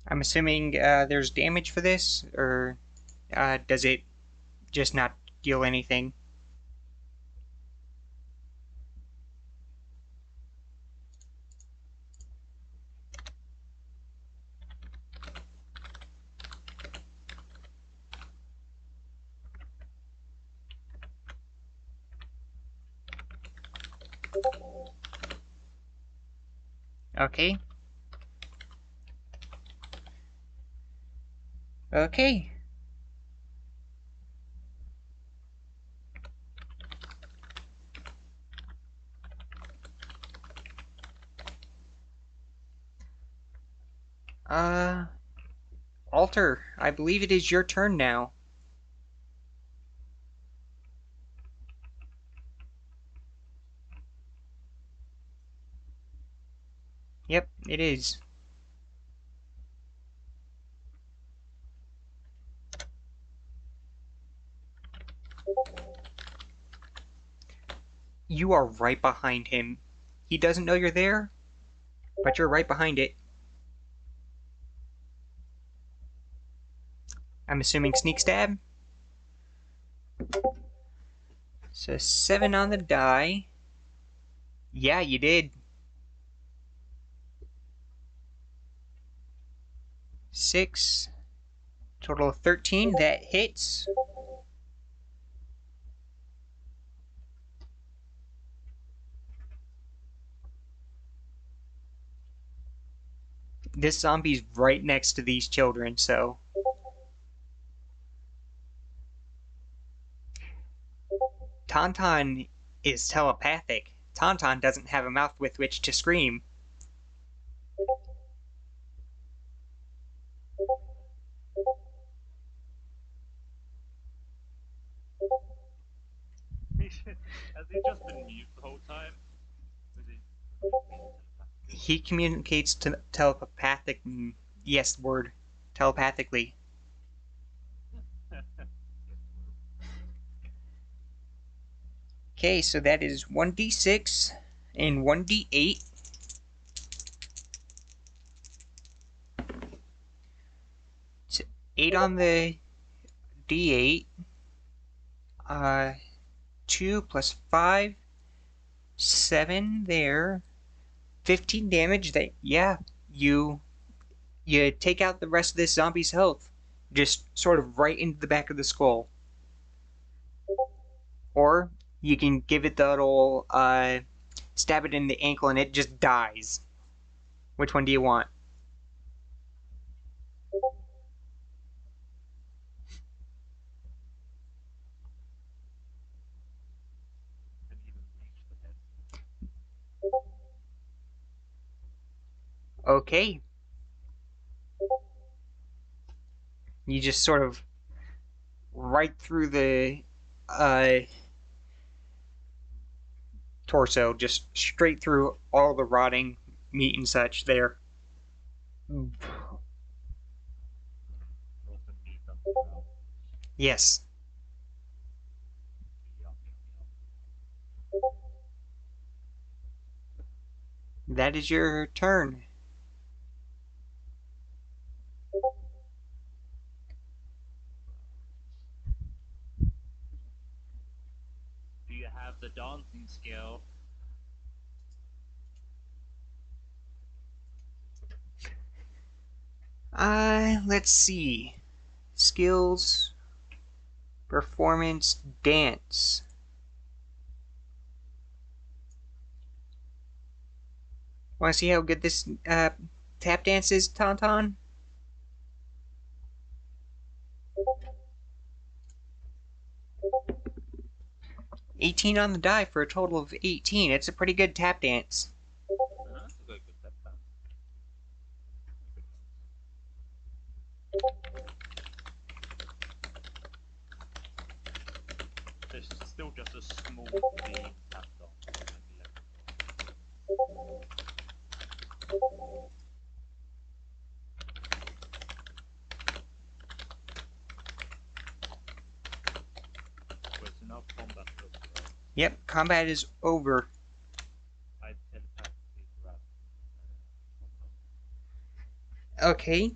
I'm assuming there's damage for this, or does it just not deal anything? Okay. Okay. Uh, Alter, I believe it is your turn now. Yep, it is. You are right behind him. He doesn't know you're there, but you're right behind it. I'm assuming sneak stab. So 7 on the die. Yeah, you did. 6. Total of 13. That hits. This zombie's right next to these children, so Tauntaun is telepathic. Tauntaun doesn't have a mouth with which to scream.
Has he just been mute the whole time? Is he communicating telepathically?
He communicates telepathic. Yes, word. Telepathically. Okay, so that is 1d6 and 1d8. It's 8 on the d8. 2 plus 5, 7 there. 15 damage. That, yeah, you take out the rest of this zombie's health, just sort of right into the back of the skull. Or you can give it the little stab it in the ankle and it just dies. Which one do you want?
Didn't even reach the head.
Okay. You just sort of right through the uh, torso, just straight through all the rotting meat and such there.
Rotten meat on the ground.
Yes,
Yum, yum,
that is your turn.
Do you have the dancing skill?
Let's see. Skills, performance, dance. Want to see how good this tap dance is, Tauntaun? 18 on the die for a total of 18. It's a pretty good tap dance.
That's a good step back. Good ones. There's still just a small being tapped on, like 11 points. Well, so now combat's over, right?
Yep, combat is over.
I telepathically grab
Okay.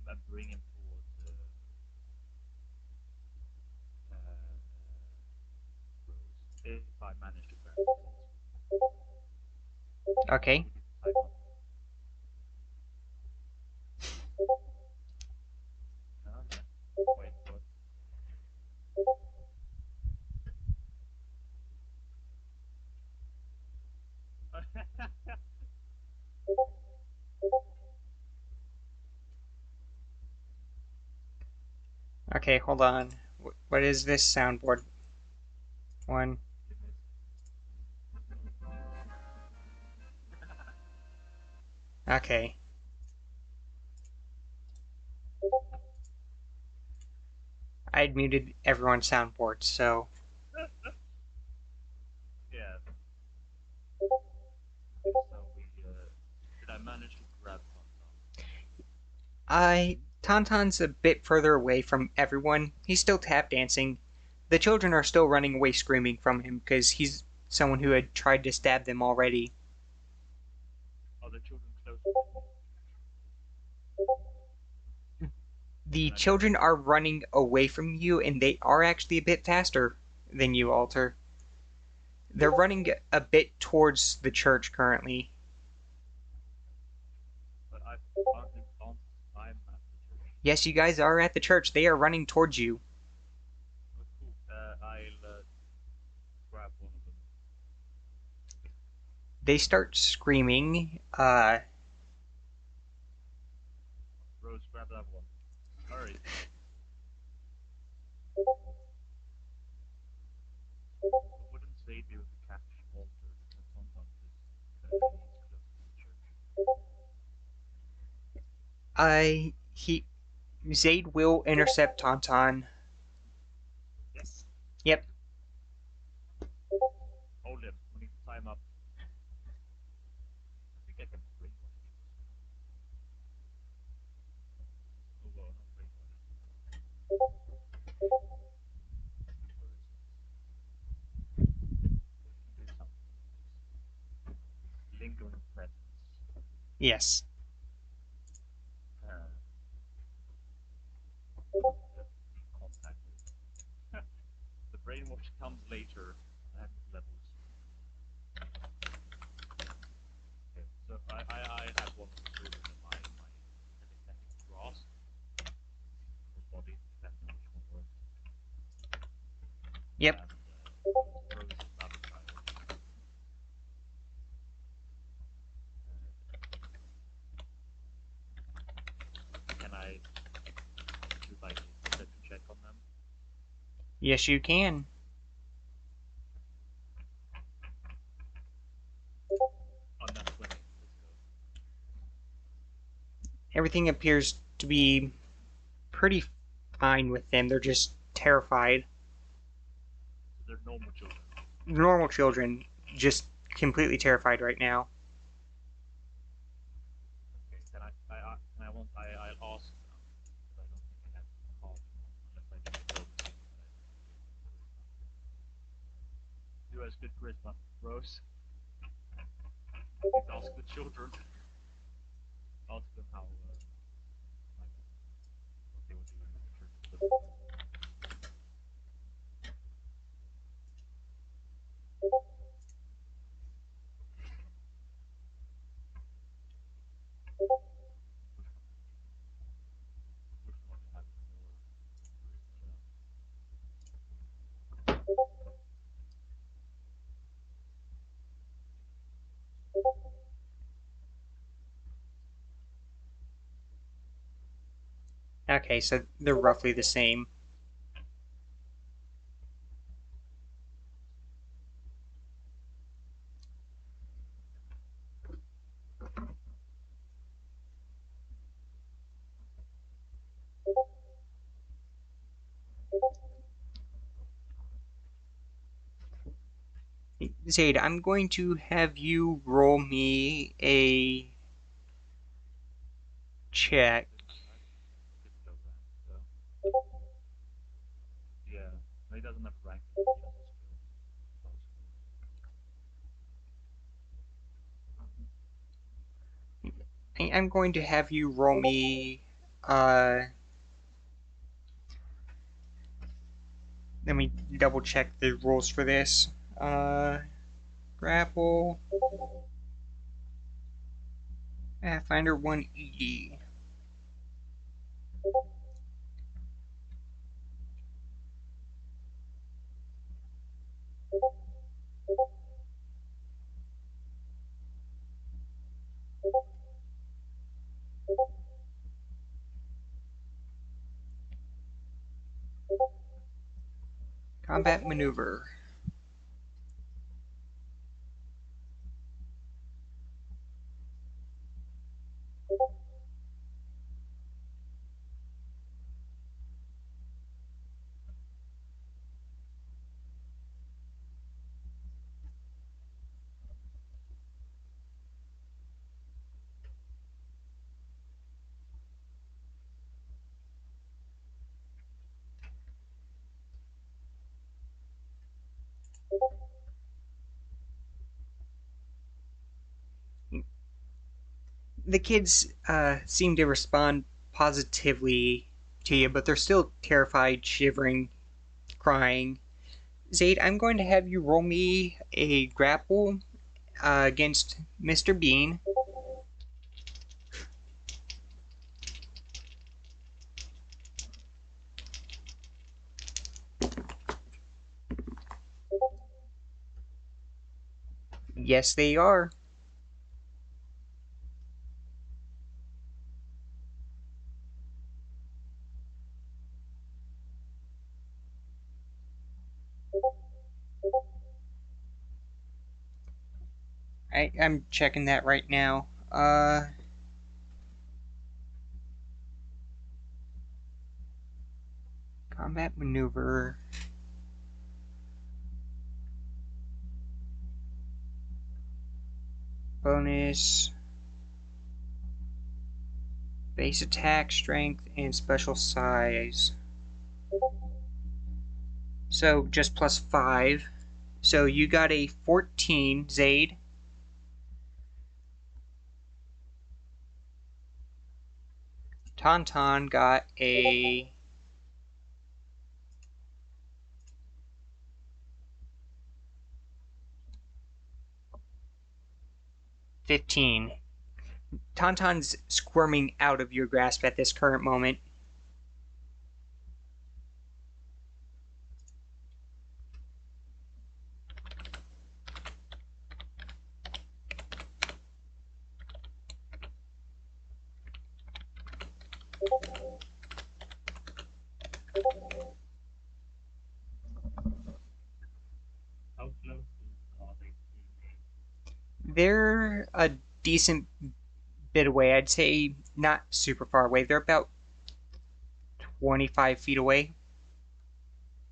and bring him towards Rose. If I manage to grab him.
Okay.
We need to time up. Oh, yeah. Wait for it.
Okay, hold on. What is this soundboard? One. Okay. I'd muted everyone's soundboard, so
Yeah. So we did I manage to grab Tonton?
Tauntaun's a bit further away from everyone. He's still tap dancing. The children are still running away screaming from him because he's someone who had tried to stab them already.
Are the children closer to me?
The
Can I look?
children are running away from you, and they are actually a bit faster than you, Alter. They're running a bit towards the church currently.
But aren't I'm at the church.
Yes, you guys are at the church. They are running towards you.
Oh, cool. I'll grab one of them.
They start screaming.
Rose, grab that one. Hurry. But wouldn't Zayd be able to catch Walter Tonton because he's close to the church?
He Zayd will intercept Tauntaun.
Yes.
Yep.
Hold him. We need to time up. I think I can brainwash people. Oh well, not brainwash. Where is it? Do something. Lingering presence.
Yes.
Being contacted. The brainwash comes later at levels. Okay, so I have one of the children in my telepathic grasp or body, depending on which one works.
Yep.
And Rose is another child. Can I do like a perception check on them?
Yes, you can.
On that 20. Let's go.
Everything appears to be pretty fine with them. They're just terrified.
So they're normal children.
Normal children, just completely terrified right now.
Okay, then I'll ask them, because I don't think I have calming on, unless I need focusing, but I don't have charisma. Who has good charisma? Rose? Please ask the children. Ask them how, like, what they would do in the church of the which one have more charisma than?
Okay, so they're roughly the same. Zaid, I'm going to have you roll me a check.
I could go rank though. Yeah, no, he doesn't have ranking, he just has skills. Both skills.
I'm going to have you roll me. Uh, Let me double check the rules for this. Grapple. Pathfinder 1E. Combat maneuver. The kids seem to respond positively to you, but they're still terrified, shivering, crying. Zaid, I'm going to have you roll me a grapple against Mr. Bean. Yes, they are. I'm checking that right now. Combat maneuver. Bonus. Base attack, strength, and special size. So just plus 5. So you got a 14, Zaid. Tauntaun got a 15. Tauntaun's squirming out of your grasp at this current moment.
How close are they to me?
They're a decent bit away. I'd say not super far away. They're about 25 feet away.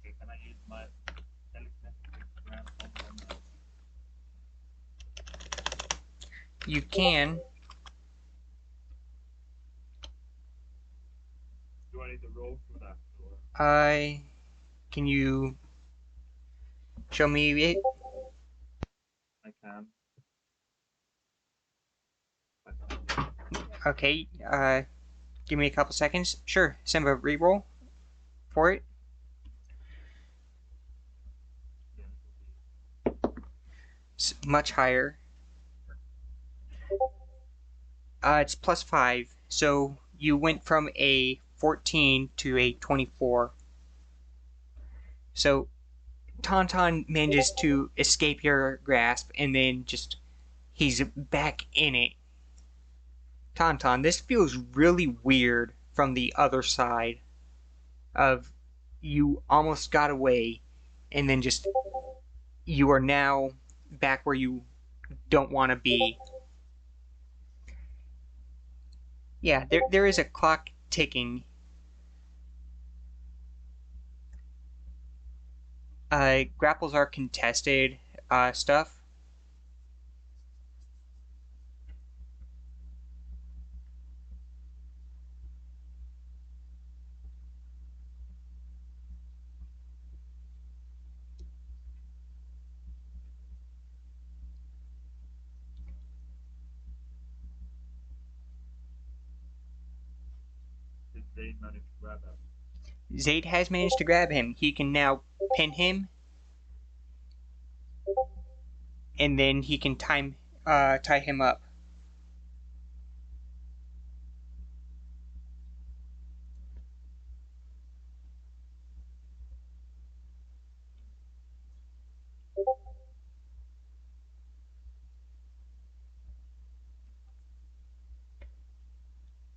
Okay, can I use my telekinetic grab on them now?
You can.
Do I need to roll for that, or
Can you show me it?
I can? I can't.
Okay. Give me a couple seconds. Sure. Send a reroll for it.
Yeah, this will be.
It's much higher. It's plus 5. So you went from a 14 to a 24. So Tauntaun manages to escape your grasp, and then just he's back in it. Tauntaun, this feels really weird. from the other side of you almost got away, and then just you are now back where you don't want to be. Yeah, there is a clock ticking. Grapples are contested stuff.
Did they manage to grab him?
Zaid has managed to grab him. He can now pin him, and then he can tie him up.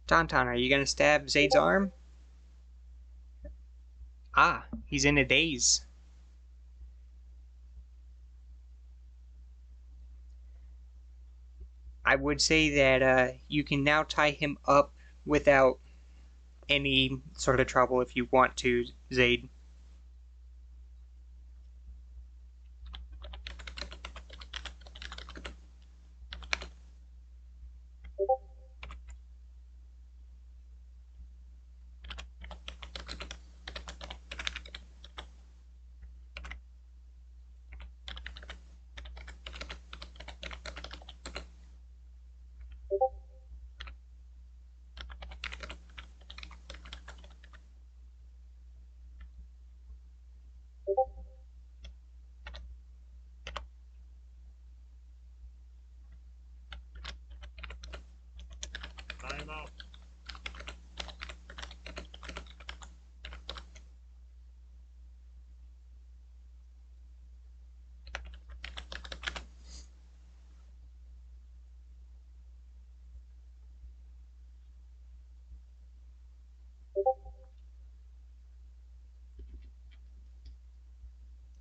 Tauntaun, are you gonna stab Zaid's arm? Ah, he's in a daze. I would say that you can now tie him up without any sort of trouble if you want to, Zaid.
Time out.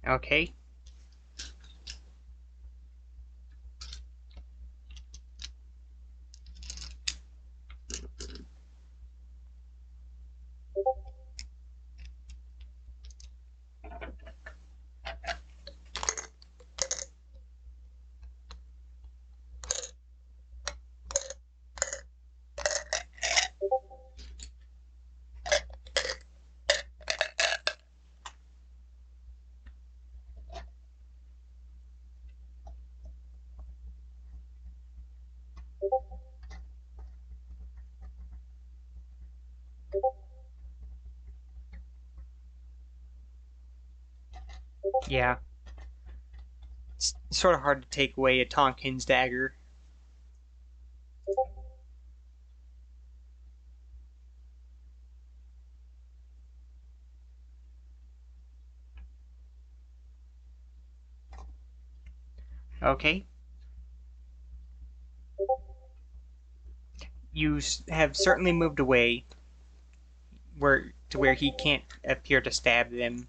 Okay. Yeah. It's sort of hard to take away a Tonkin's dagger. Okay. You have certainly moved away where he can't appear to stab them.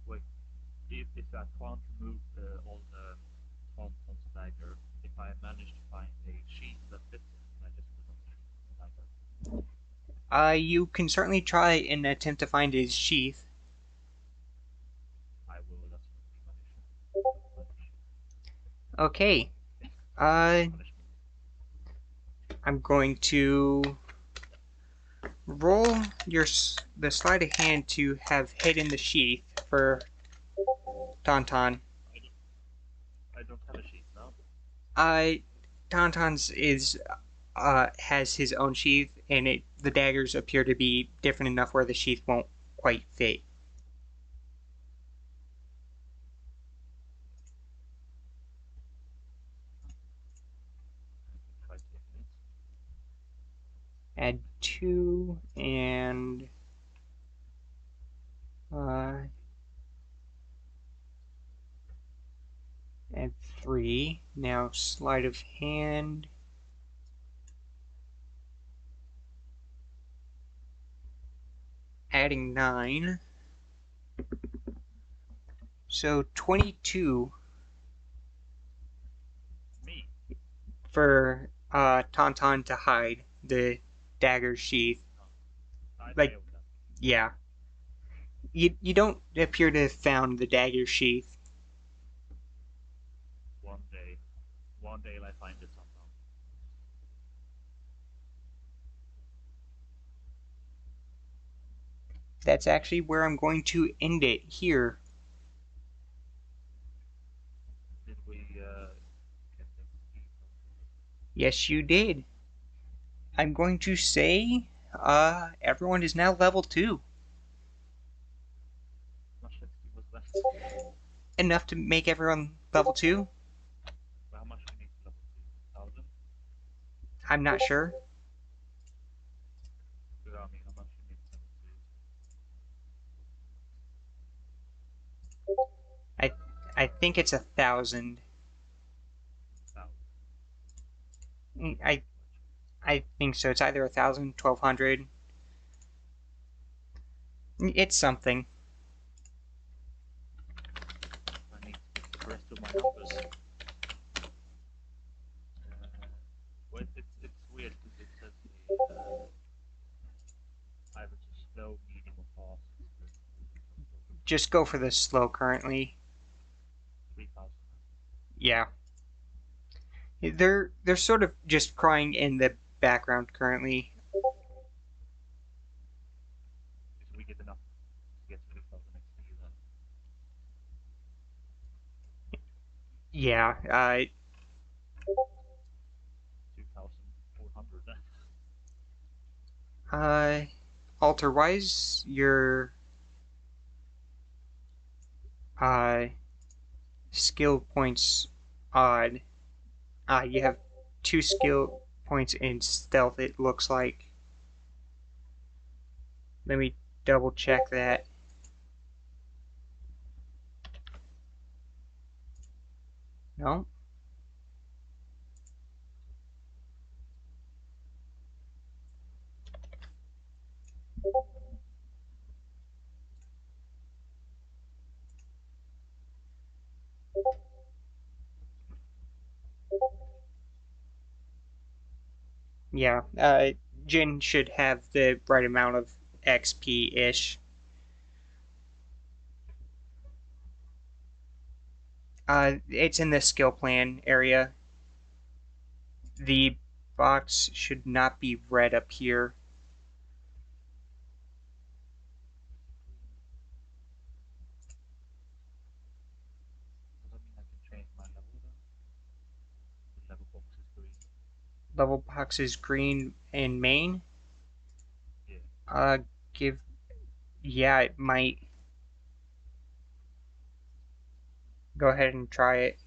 Wait, if I can't remove all the Thompson's dagger, if I manage to find a sheath that fits it, can I just put on the sheath of the dagger?
You can certainly try and attempt to find his sheath.
I will. That's not be my issue. Try to find the sheath.
Okay.
Just
Uh,
punish me.
I'm going to roll the sleight of hand to have hidden the sheath for Tauntaun.
I don't. I don't have a sheath now.
Uh, Tauntaun's is has his own sheath. and the daggers appear to be different enough where the sheath won't quite fit.
Try taking it.
Add 2 and uh, add 3. Now sleight of hand. Adding 9. So 22
Me?
for Tauntaun to hide the dagger sheath.
No. I
Like,
failed that.
yeah. You don't appear to have found the dagger sheath.
One day. One day I find it somehow.
That's actually where I'm going to end it here.
Did we get the key?
Yes, you did. I'm going to say everyone is now level 2.
How much XP was that?
Enough to make everyone level 2?
How much we need to level 2? 1,000?
I'm not sure.
I mean, how much we need to
I I think it's 1,000.
1,000?
I I think so. It's either 1,000, 1,200. It's something.
I need to fix the rest of my numbers. Well, it's weird because it says either to slow, medium, or fast.
Just go for the slow currently.
3,000.
Yeah. They're sort of just crying in the background currently.
If we get enough to get 3,000 XP, then
Yeah.
2,400.
Uh Alter, why is your uh skill points odd? You have 2 skill points in stealth, it looks like. Let me double check that. No? Yeah. Jin should have the right amount of XP ish. It's in the skill plan area. The box should not be red up here.
Does that mean I can change my level then? The level box is green.
Level box is green in main.
Yeah.
Uh, give. Yeah, it might. Go ahead and try it.